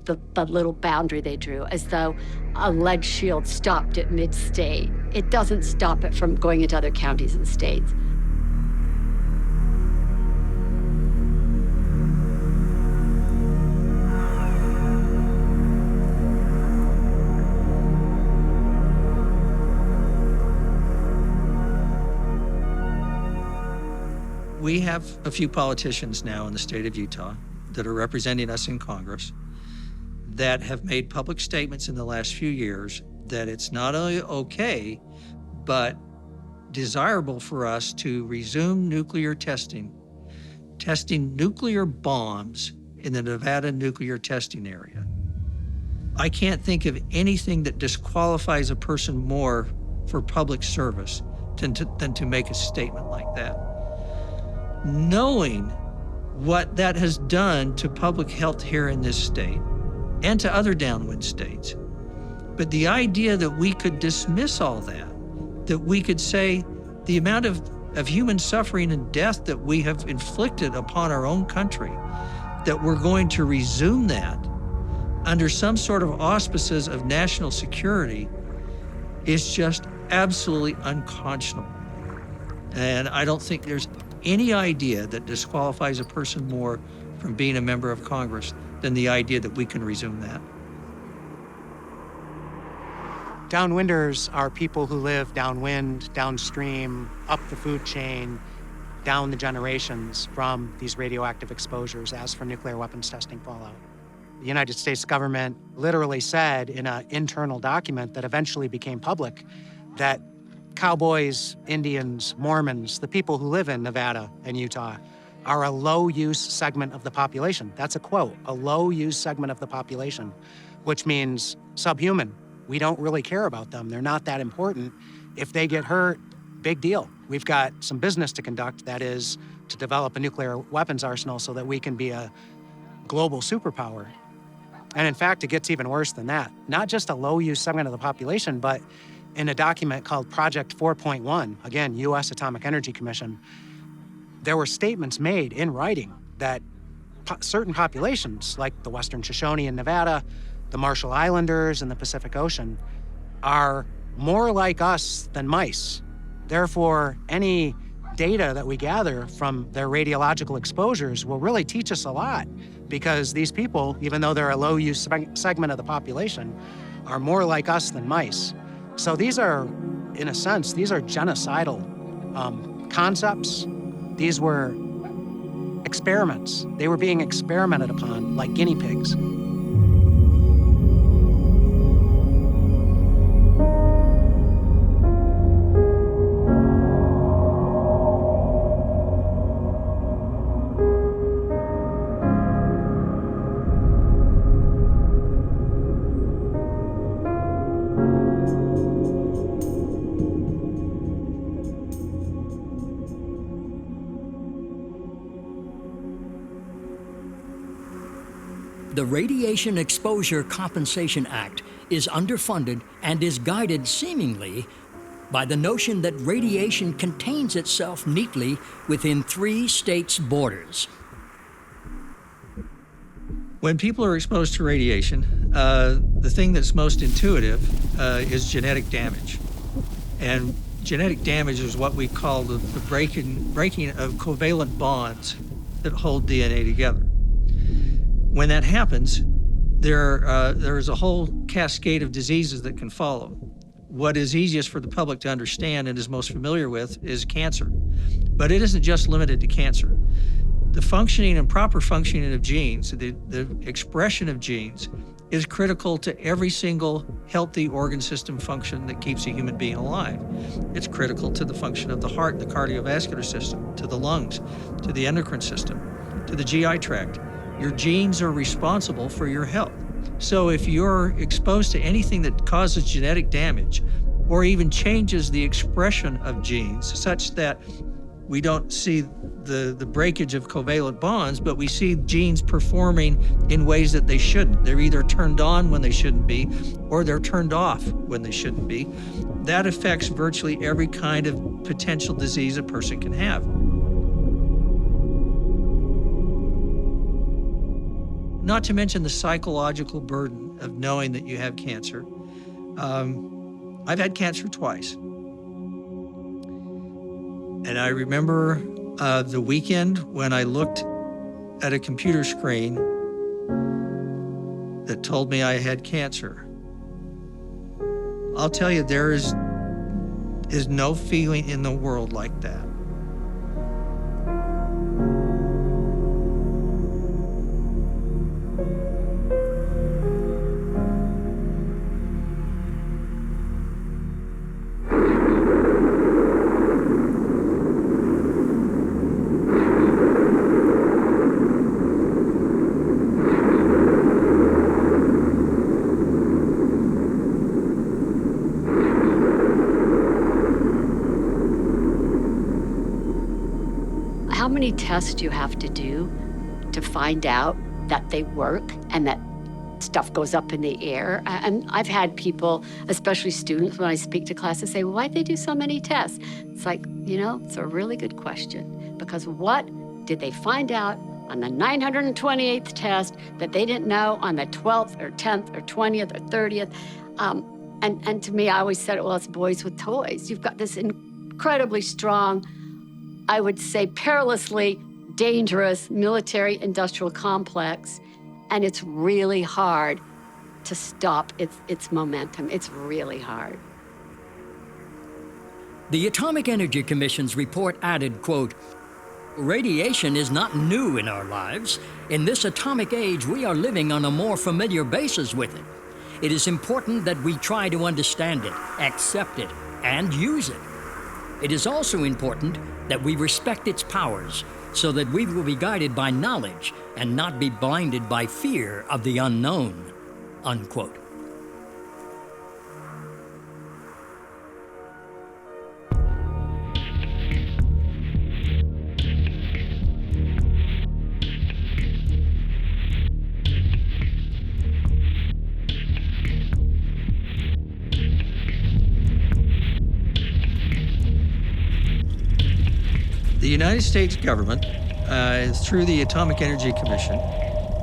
the little boundary they drew, as though a lead shield stopped at mid-state. It doesn't stop it from going into other counties and states. We have a few politicians now in the state of Utah that are representing us in Congress that have made public statements in the last few years that it's not only okay, but desirable for us to resume nuclear testing nuclear bombs in the Nevada nuclear testing area. I can't think of anything that disqualifies a person more for public service than to make a statement like that. Knowing what that has done to public health here in this state and to other downwind states. But the idea that we could dismiss all that we could say the amount of human suffering and death that we have inflicted upon our own country, that we're going to resume that under some sort of auspices of national security is just absolutely unconscionable. And I don't think there's any idea that disqualifies a person more from being a member of Congress than the idea that we can resume that. Downwinders are people who live downwind, downstream, up the food chain, down the generations from these radioactive exposures as for nuclear weapons testing fallout. The United States government literally said in an internal document that eventually became public that cowboys, Indians, Mormons, the people who live in Nevada and Utah are a low-use segment of the population. That's a quote, a low-use segment of the population, which means subhuman. We don't really care about them. They're not that important. If they get hurt, big deal. We've got some business to conduct, that is to develop a nuclear weapons arsenal so that we can be a global superpower. And in fact, it gets even worse than that. Not just a low-use segment of the population, but in a document called Project 4.1, again, U.S. Atomic Energy Commission, there were statements made in writing that certain populations, like the Western Shoshone in Nevada, the Marshall Islanders in the Pacific Ocean, are more like us than mice. Therefore, any data that we gather from their radiological exposures will really teach us a lot, because these people, even though they're a low-use segment of the population, are more like us than mice. So these are, in a sense, these are genocidal concepts. These were experiments. They were being experimented upon like guinea pigs. The Radiation Exposure Compensation Act is underfunded and is guided seemingly by the notion that radiation contains itself neatly within 3 states' borders. When people are exposed to radiation, the thing that's most intuitive is genetic damage. And genetic damage is what we call the breaking of covalent bonds that hold DNA together. When that happens, there is a whole cascade of diseases that can follow. What is easiest for the public to understand and is most familiar with is cancer. But it isn't just limited to cancer. The functioning and proper functioning of genes, the expression of genes, is critical to every single healthy organ system function that keeps a human being alive. It's critical to the function of the heart, the cardiovascular system, to the lungs, to the endocrine system, to the GI tract. Your genes are responsible for your health. So if you're exposed to anything that causes genetic damage or even changes the expression of genes such that we don't see the breakage of covalent bonds, but we see genes performing in ways that they shouldn't. They're either turned on when they shouldn't be, or they're turned off when they shouldn't be. That affects virtually every kind of potential disease a person can have. Not to mention the psychological burden of knowing that you have cancer. I've had cancer twice. And I remember the weekend when I looked at a computer screen that told me I had cancer. I'll tell you, there is no feeling in the world like that. many tests you have to do to find out that they work and that stuff goes up in the air. And I've had people, especially students, when I speak to classes, say, well, why'd they do so many tests? It's like, you know, it's a really good question, because what did they find out on the 928th test that they didn't know on the 12th or 10th or 20th or 30th? And to me, I always said, well, it's boys with toys. You've got this incredibly strong, I would say perilously dangerous military-industrial complex, and it's really hard to stop its momentum. It's really hard. The Atomic Energy Commission's report added, quote, "Radiation is not new in our lives. In this atomic age, we are living on a more familiar basis with it. It is important that we try to understand it, accept it, and use it. It is also important that we respect its powers so that we will be guided by knowledge and not be blinded by fear of the unknown," unquote. The United States government, through the Atomic Energy Commission,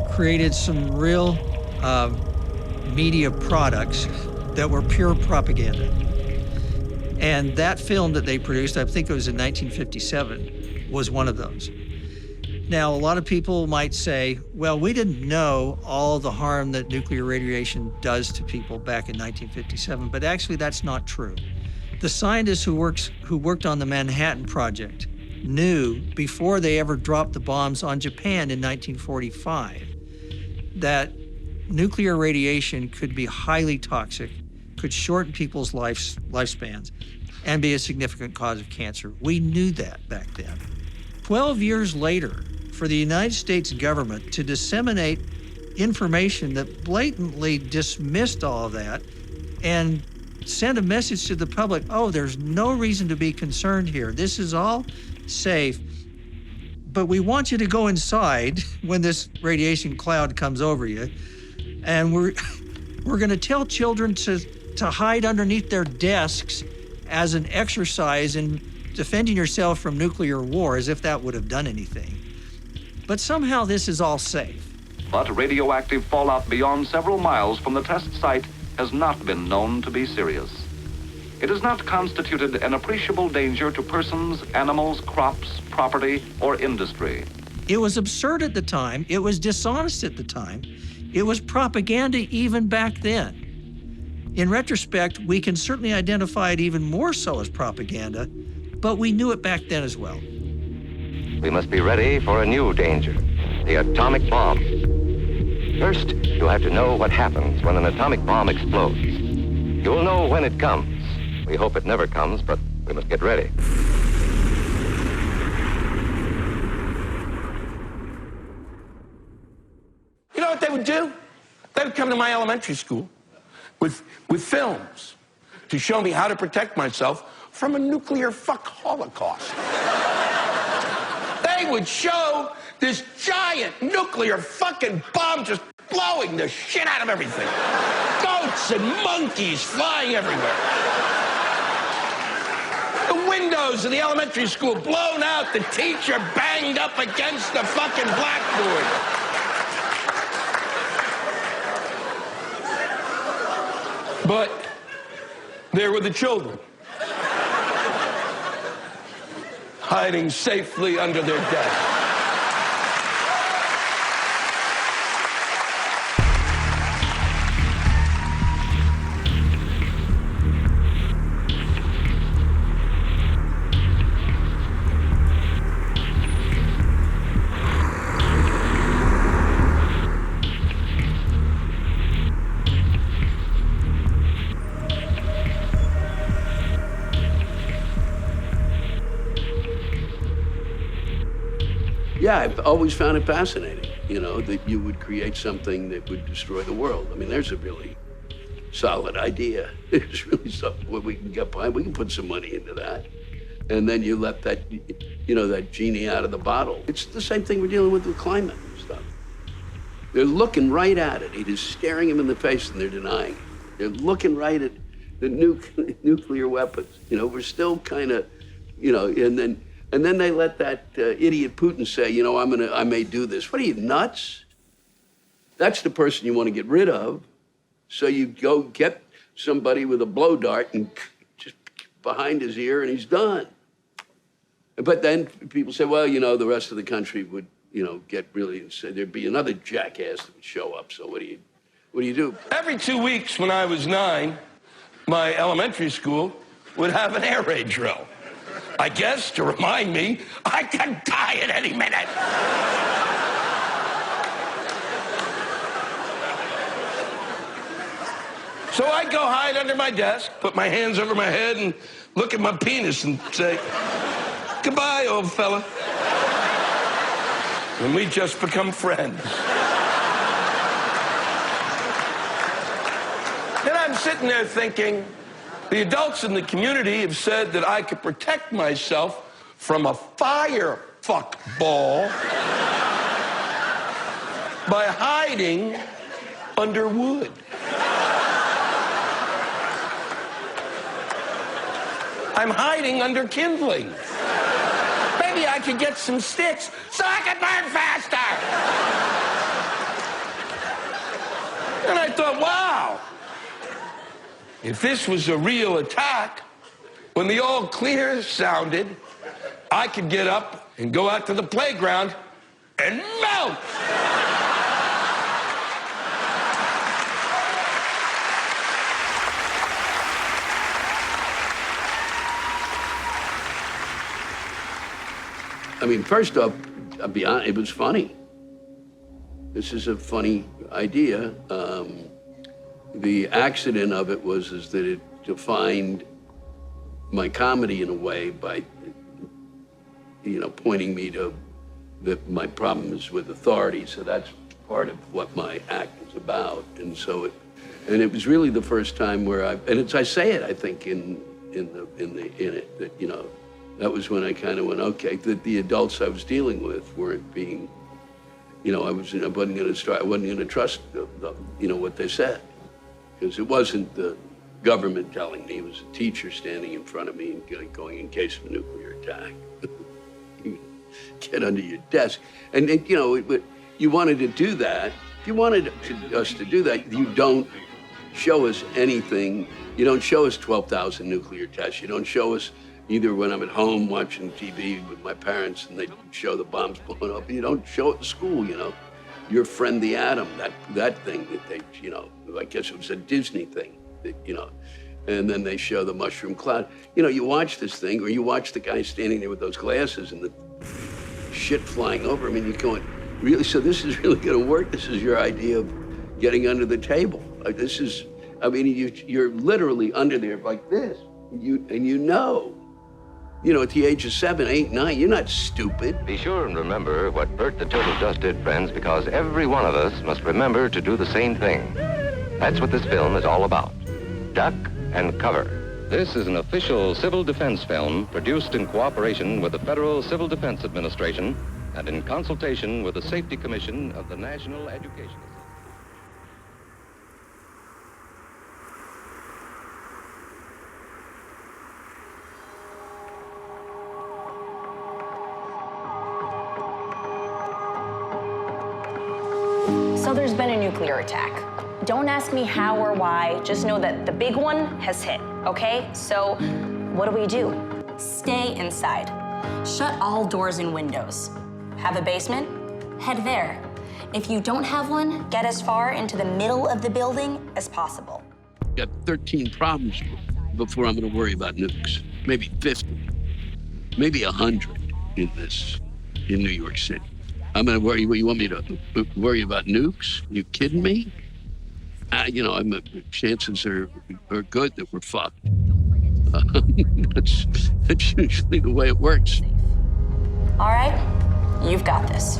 created some real media products that were pure propaganda. And that film that they produced, I think it was in 1957, was one of those. Now, a lot of people might say, well, we didn't know all the harm that nuclear radiation does to people back in 1957, but actually that's not true. The scientists who worked on the Manhattan Project knew before they ever dropped the bombs on Japan in 1945 that nuclear radiation could be highly toxic, could shorten people's lifespans, and be a significant cause of cancer. We knew that back then. 12 years later, for the United States government to disseminate information that blatantly dismissed all of that and send a message to the public, oh, there's no reason to be concerned here. This is all safe, but we want you to go inside when this radiation cloud comes over you, and we're going to tell children to hide underneath their desks as an exercise in defending yourself from nuclear war, as if that would have done anything. But somehow this is all safe. But radioactive fallout beyond several miles from the test site has not been known to be serious. It has not constituted an appreciable danger to persons, animals, crops, property, or industry. It was absurd at the time. It was dishonest at the time. It was propaganda even back then. In retrospect, we can certainly identify it even more so as propaganda, but we knew it back then as well. We must be ready for a new danger, the atomic bomb. First, you have to know what happens when an atomic bomb explodes. You will know when it comes. We hope it never comes, but we must get ready. You know what they would do? They would come to my elementary school with films to show me how to protect myself from a nuclear holocaust. They would show this giant nuclear fucking bomb just blowing the shit out of everything. Goats and monkeys flying everywhere. The windows of the elementary school blown out, the teacher banged up against the fucking blackboard. But there were the children, hiding safely under their desks. Yeah, I've always found it fascinating, you know, that you would create something that would destroy the world. I mean, there's a really solid idea. There's really something where we can get behind. We can put some money into that. and then you let that, that genie out of the bottle. It's the same thing we're dealing with climate and stuff. They're looking right at it. It is staring them in the face, and they're denying it. They're looking right at the nuclear weapons. We're still kind of, and then they let that idiot Putin say, I may do this. What are you, nuts? That's the person you want to get rid of. So you go get somebody with a blow dart and just behind his ear, and he's done. But then people say, well, the rest of the country would, get really, say there'd be another jackass that would show up. So what do you do? Every 2 weeks when I was 9, my elementary school would have an air raid drill. I guess to remind me I could die at any minute. So I'd go hide under my desk, put my hands over my head, and look at my penis and say, goodbye, old fella. And we just become friends. And I'm sitting there thinking, the adults in the community have said that I could protect myself from a fire fuck ball by hiding under wood. I'm hiding under kindling. Maybe I could get some sticks so I could burn faster. And I thought, wow, if this was a real attack, when the all clear sounded, I could get up and go out to the playground and melt. I mean, first off, I'll be honest, it was funny. This is a funny idea. The accident of it was that it defined my comedy in a way by, pointing me to my problems with authority. So that's part of what my act is about. And so it was really the first time where I say it, I think, in it, that, that was when I kind of went, okay, that the adults I was dealing with weren't being, I wasn't going to trust what they said, because it wasn't the government telling me, it was a teacher standing in front of me and going, in case of a nuclear attack, get under your desk. And you wanted to do that. If you wanted us to do that, you don't show us anything. You don't show us 12,000 nuclear tests. You don't show us either when I'm at home watching TV with my parents and they show the bombs blowing up. You don't show it in school, Your Friend the Atom, that thing that they, I guess it was a Disney thing, that, and then they show the mushroom cloud. You watch this thing, or you watch the guy standing there with those glasses and the shit flying over him, and you're going, really? So this is really going to work? This is your idea of getting under the table? You're literally under there like this, at the age of 7, 8, 9, you're not stupid. Be sure and remember what Bert the Turtle just did, friends, because every one of us must remember to do the same thing. That's what this film is all about. Duck and cover. This is an official civil defense film produced in cooperation with the Federal Civil Defense Administration and in consultation with the Safety Commission of the National Education Association. So there's been a nuclear attack. Don't ask me how or why, just know that the big one has hit, okay? So what do? Stay inside. Shut all doors and windows. Have a basement? Head there. If you don't have one, get as far into the middle of the building as possible. Got 13 problems before I'm going to worry about nukes. Maybe 50, maybe 100 in New York City. I'm going to worry. You want me to worry about nukes? You kidding me? Chances are good that we're fucked. That's usually the way it works. All right, you've got this.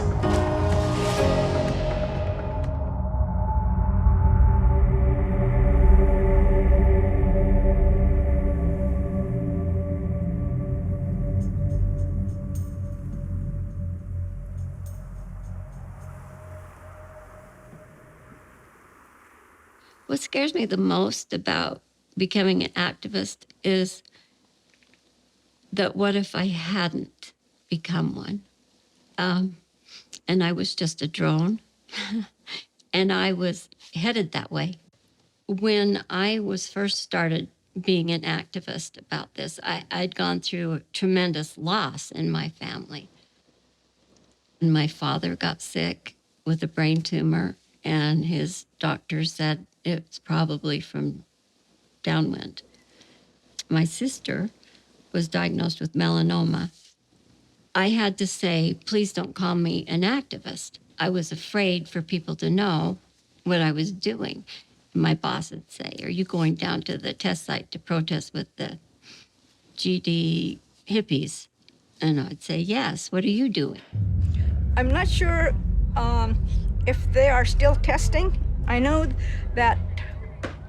What scares me the most about becoming an activist is that what if I hadn't become one? And I was just a drone, and I was headed that way. When I was first started being an activist about this, I'd gone through a tremendous loss in my family. And my father got sick with a brain tumor, and his doctor said it's probably from downwind. My sister was diagnosed with melanoma. I had to say, please don't call me an activist. I was afraid for people to know what I was doing. My boss would say, are you going down to the test site to protest with the GD hippies? And I'd say, yes, what are you doing? I'm not sure if they are still testing. I know that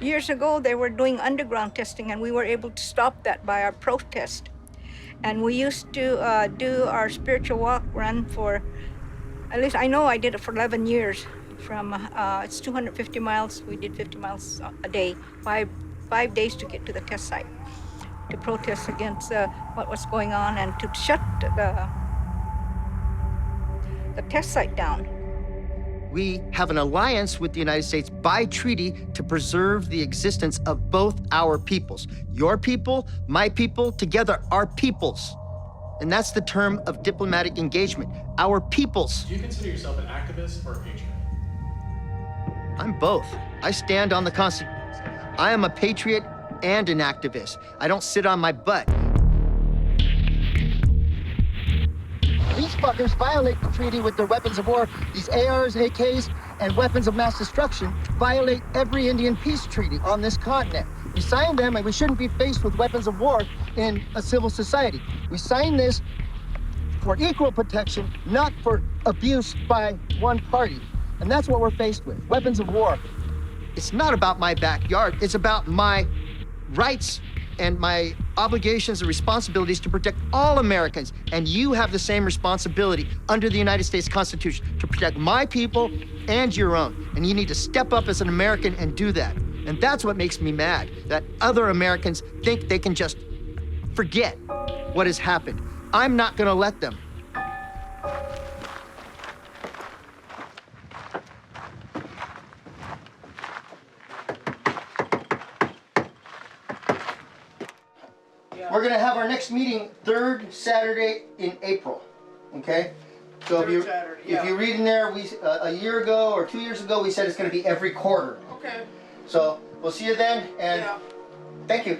years ago they were doing underground testing, and we were able to stop that by our protest. And we used to do our spiritual walk run for, at least I know I did it for 11 years. From it's 250 miles, we did 50 miles a day, five days to get to the test site, to protest against what was going on and to shut the test site down. We have an alliance with the United States by treaty to preserve the existence of both our peoples. Your people, my people, together our peoples. And that's the term of diplomatic engagement, our peoples. Do you consider yourself an activist or a patriot? I'm both. I stand on the Constitution. I am a patriot and an activist. I don't sit on my butt. These fuckers violate the treaty with their weapons of war. These ARs, AKs, and weapons of mass destruction violate every Indian peace treaty on this continent. We signed them, and we shouldn't be faced with weapons of war in a civil society. We signed this for equal protection, not for abuse by one party. And that's what we're faced with, weapons of war. It's not about my backyard. It's about my rights and my obligations and responsibilities to protect all Americans. And you have the same responsibility under the United States Constitution to protect my people and your own. And you need to step up as an American and do that. And that's what makes me mad, that other Americans think they can just forget what has happened. I'm not gonna let them. We're gonna have our next meeting third Saturday in April, okay? So if you read in there, we a year ago or 2 years ago, we said it's gonna be every quarter. Okay. So we'll see you then, and thank you.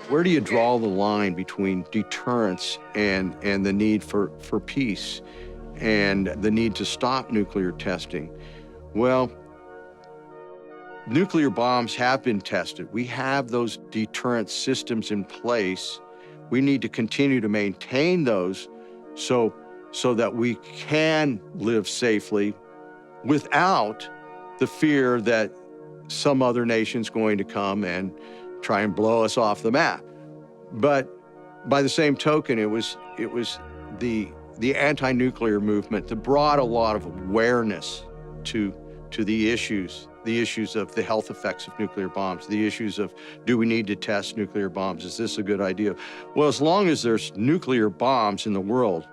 Where do you draw the line between deterrence and the need for peace and the need to stop nuclear testing? Well, nuclear bombs have been tested. We have those deterrence systems in place. We need to continue to maintain those so that we can live safely without the fear that some other nation's going to come and try and blow us off the map. But by the same token, it was the anti-nuclear movement that brought a lot of awareness to the issues of the health effects of nuclear bombs, the issues of, do we need to test nuclear bombs? Is this a good idea? Well, as long as there's nuclear bombs in the world,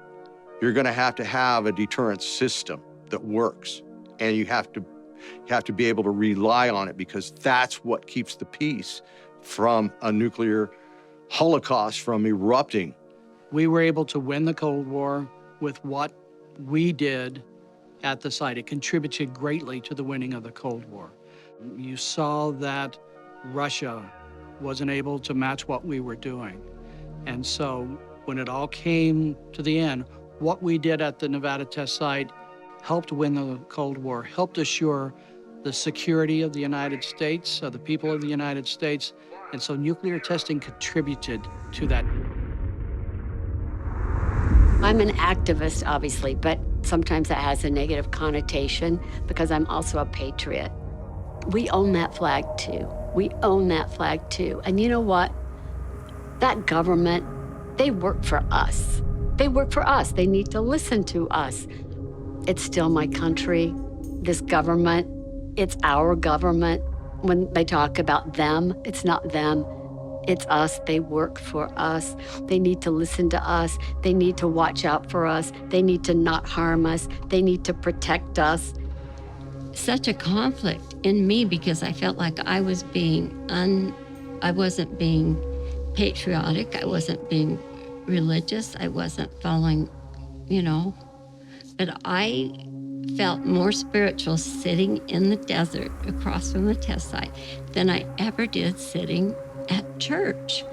you're gonna have to have a deterrence system that works. And you have to be able to rely on it, because that's what keeps the peace from a nuclear holocaust from erupting. We were able to win the Cold War with what we did at the site. It contributed greatly to the winning of the Cold War. You saw that Russia wasn't able to match what we were doing. And so when it all came to the end, what we did at the Nevada test site helped win the Cold War, helped assure the security of the United States, of the people of the United States. And so nuclear testing contributed to that. I'm an activist, obviously, but sometimes that has a negative connotation because I'm also a patriot. We own that flag too. We own that flag too. And you know what? That government, they work for us. They work for us. They need to listen to us. It's still my country. This government, it's our government. When they talk about them, it's not them. It's us. They work for us. They need to listen to us. They need to watch out for us. They need to not harm us. They need to protect us. Such a conflict in me because I felt like I was I wasn't being patriotic. I wasn't being religious. I wasn't following, but I felt more spiritual sitting in the desert across from the test site than I ever did sitting at church.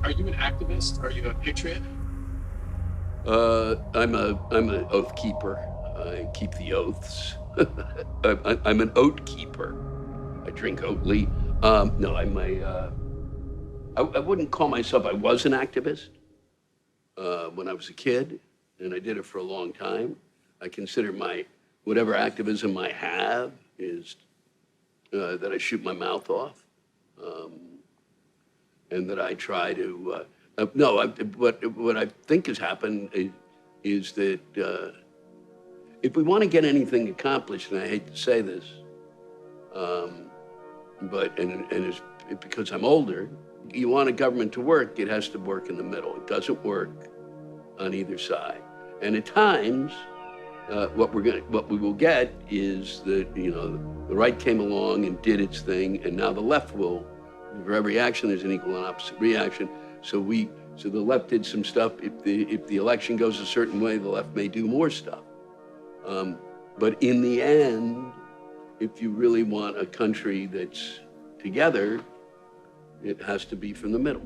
Are you an activist? Are you a patriot? I'm an oath keeper. I keep the oaths. I'm an oat keeper. I drink Oatly. No, I wouldn't call myself, I was an activist when I was a kid, and I did it for a long time. I consider whatever activism I have is that I shoot my mouth off, and that I try to, what I think has happened is that if we want to get anything accomplished, and I hate to say this, but it's because I'm older, you want a government to work, it has to work in the middle. It doesn't work on either side. And at times, what we will get is that, the right came along and did its thing, and now the left will, for every action, there's an equal and opposite reaction. So the left did some stuff. If the election goes a certain way, the left may do more stuff. But in the end, if you really want a country that's together, it has to be from the middle.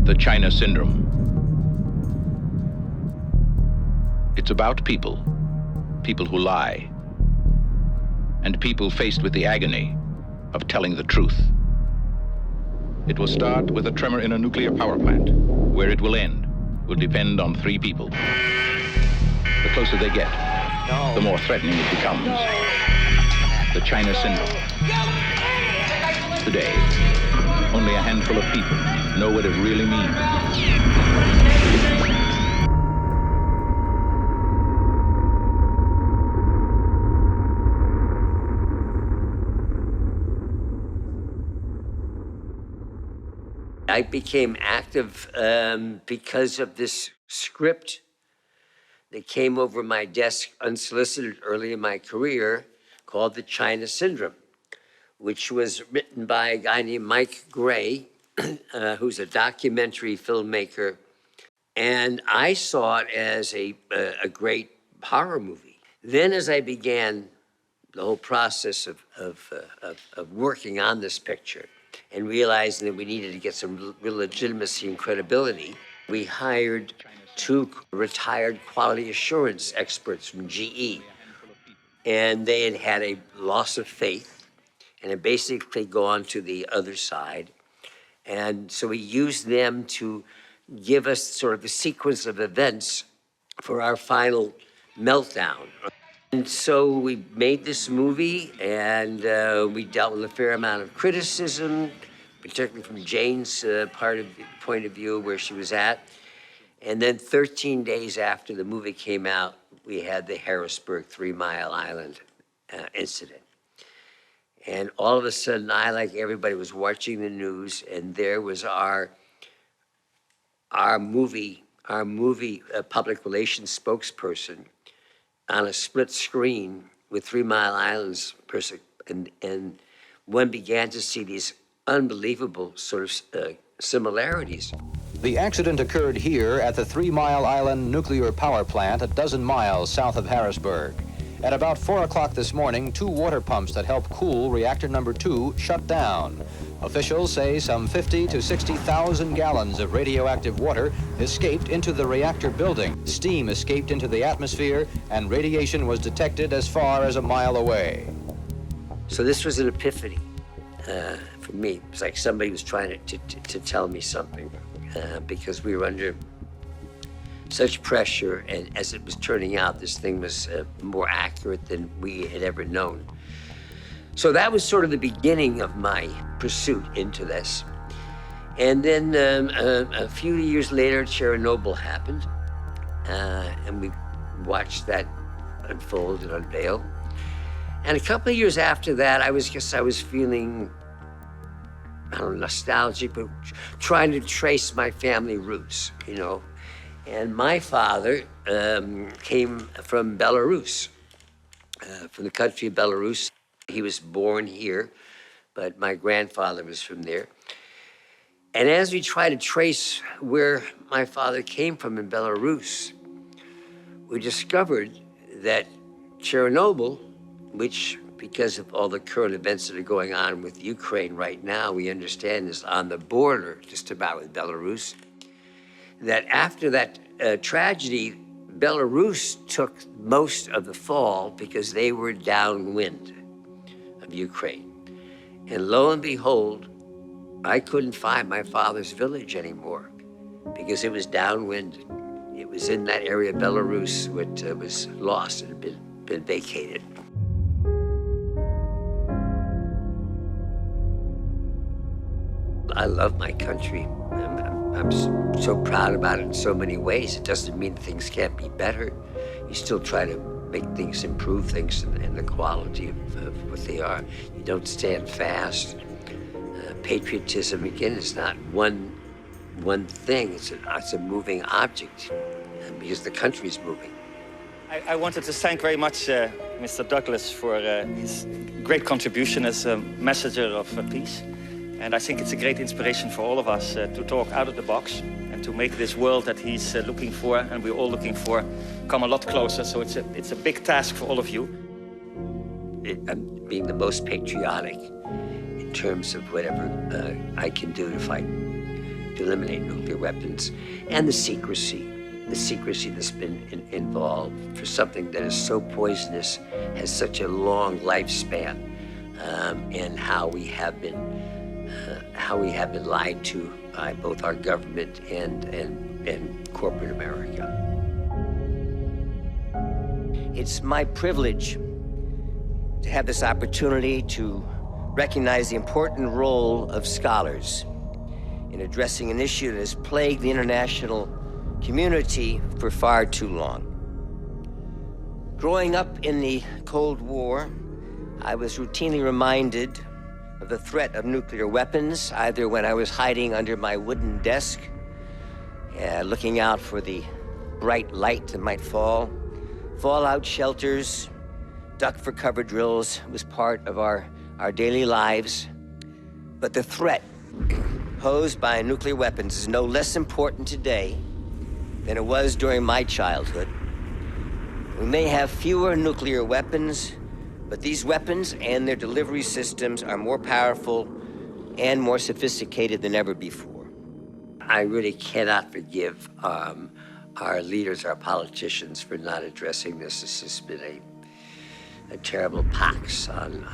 The China Syndrome. It's about people who lie, and people faced with the agony of telling the truth. It will start with a tremor in a nuclear power plant. Where it will end will depend on 3 people. The closer they get, the more threatening it becomes. The China Syndrome. Today, only a handful of people know what it really means. I became active because of this script that came over my desk unsolicited early in my career called The China Syndrome, which was written by a guy named Mike Gray, who's a documentary filmmaker. And I saw it as a great horror movie. Then as I began the whole process of working on this picture and realizing that we needed to get some real legitimacy and credibility, we hired 2 retired quality assurance experts from GE. And they had had a loss of faith and had basically gone to the other side. And so we used them to give us sort of a sequence of events for our final meltdown. And so we made this movie, and we dealt with a fair amount of criticism, particularly from Jane's point of view, where she was at. And then 13 days after the movie came out, we had the Harrisburg 3 Mile Island incident. And all of a sudden, I, like everybody, was watching the news, and there was our movie public relations spokesperson on a split screen with 3 Mile Island's person, and one began to see these unbelievable sort of similarities. The accident occurred here at the 3 Mile Island nuclear power plant, a dozen miles south of Harrisburg. At about 4 o'clock this morning, 2 water pumps that help cool reactor number 2 shut down. Officials say some 50 to 60,000 gallons of radioactive water escaped into the reactor building. Steam escaped into the atmosphere, and radiation was detected as far as a mile away. So this was an epiphany for me. It was like somebody was trying to tell me something because we were under such pressure, and as it was turning out, this thing was more accurate than we had ever known. So that was sort of the beginning of my pursuit into this. And then a few years later, Chernobyl happened, and we watched that unfold and unveil. And a couple of years after that, I was feeling, I don't know, nostalgic, but trying to trace my family roots, you know. And my father came from Belarus, from the country of Belarus. He was born here, but my grandfather was from there. And as we try to trace where my father came from in Belarus, we discovered that Chernobyl, which, because of all the current events that are going on with Ukraine right now, we understand is on the border just about with Belarus, that after that tragedy, Belarus took most of the fall because they were downwind of Ukraine. And lo and behold, I couldn't find my father's village anymore because it was downwind. It was in that area of Belarus, which was lost and had been vacated. I love my country. I'm so proud about it in so many ways. It doesn't mean things can't be better. You still try to make things, improve things in the quality of what they are. You don't stand fast. Patriotism, again, is not one thing. It's a moving object because the country's moving. I wanted to thank very much Mr. Douglas for his great contribution as a messenger of peace. And I think it's a great inspiration for all of us to talk out of the box and to make this world that he's looking for, and we're all looking for, come a lot closer. So it's a big task for all of you. I'm being the most patriotic in terms of whatever I can do to fight, to eliminate nuclear weapons, and the secrecy that's been involved for something that is so poisonous, has such a long lifespan, and how we have been lied to by both our government and corporate America. It's my privilege to have this opportunity to recognize the important role of scholars in addressing an issue that has plagued the international community for far too long. Growing up in the Cold War, I was routinely reminded of the threat of nuclear weapons, either when I was hiding under my wooden desk, looking out for the bright light that might fall. Fallout shelters, duck for cover drills was part of our daily lives. But the threat posed by nuclear weapons is no less important today than it was during my childhood. We may have fewer nuclear weapons, but these weapons and their delivery systems are more powerful and more sophisticated than ever before. I really cannot forgive our leaders, our politicians, for not addressing this. This has been a terrible pox on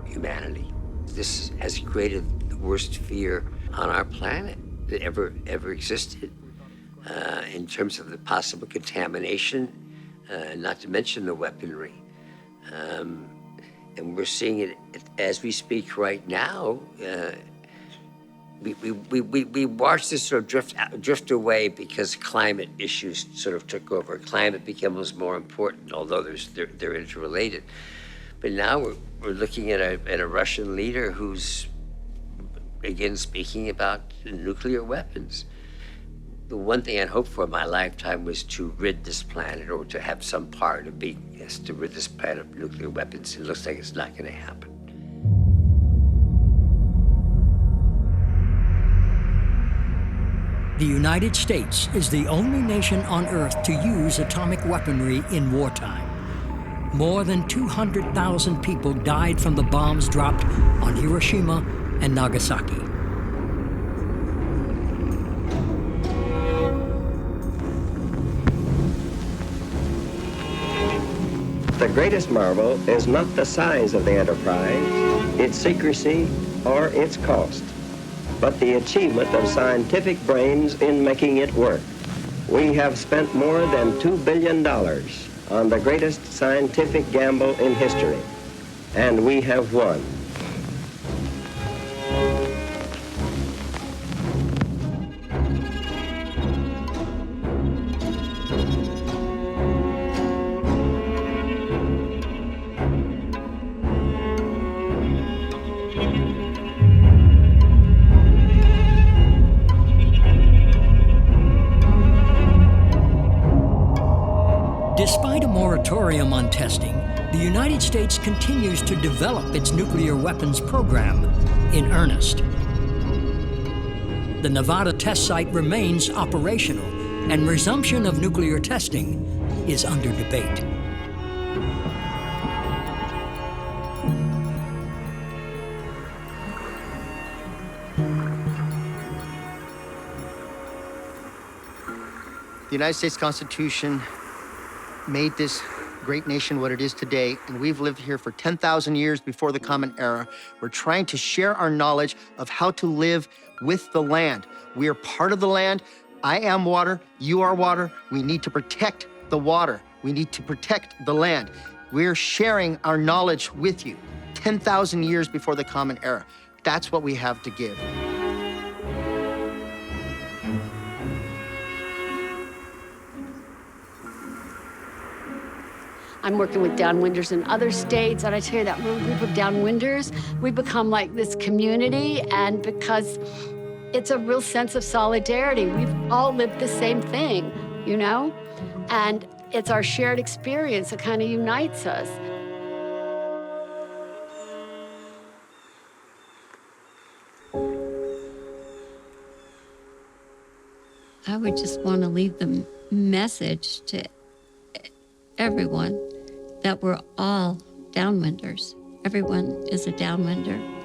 humanity. This has created the worst fear on our planet that ever existed in terms of the possible contamination, not to mention the weaponry. And we're seeing it as we speak right now. We watched this sort of drift away because climate issues sort of took over. Climate becomes more important, although they're interrelated. But now we're looking at a Russian leader who's again speaking about nuclear weapons. The one thing I'd hoped for in my lifetime was to rid this planet, or to have some part of being, yes, to rid this planet of nuclear weapons. It looks like it's not going to happen. The United States is the only nation on Earth to use atomic weaponry in wartime. more than 200,000 people died from the bombs dropped on Hiroshima and Nagasaki. The greatest marvel is not the size of the enterprise, its secrecy, or its cost, but the achievement of scientific brains in making it work. We have spent more than $2 billion on the greatest scientific gamble in history, and we have won. Despite a moratorium on testing, the United States continues to develop its nuclear weapons program in earnest. The Nevada test site remains operational, and resumption of nuclear testing is under debate. The United States Constitution made this great nation what it is today, and we've lived here for 10,000 years before the Common Era. We're trying to share our knowledge of how to live with the land. We are part of the land. I am water, you are water. We need to protect the water. We need to protect the land. We're sharing our knowledge with you 10,000 years before the Common Era. That's what we have to give. I'm working with downwinders in other states, and I tell you, that little group of downwinders, we become like this community, and because it's a real sense of solidarity. We've all lived the same thing, you know? And it's our shared experience that kind of unites us. I would just want to leave the message to everyone that we're all downwinders. Everyone is a downwinder.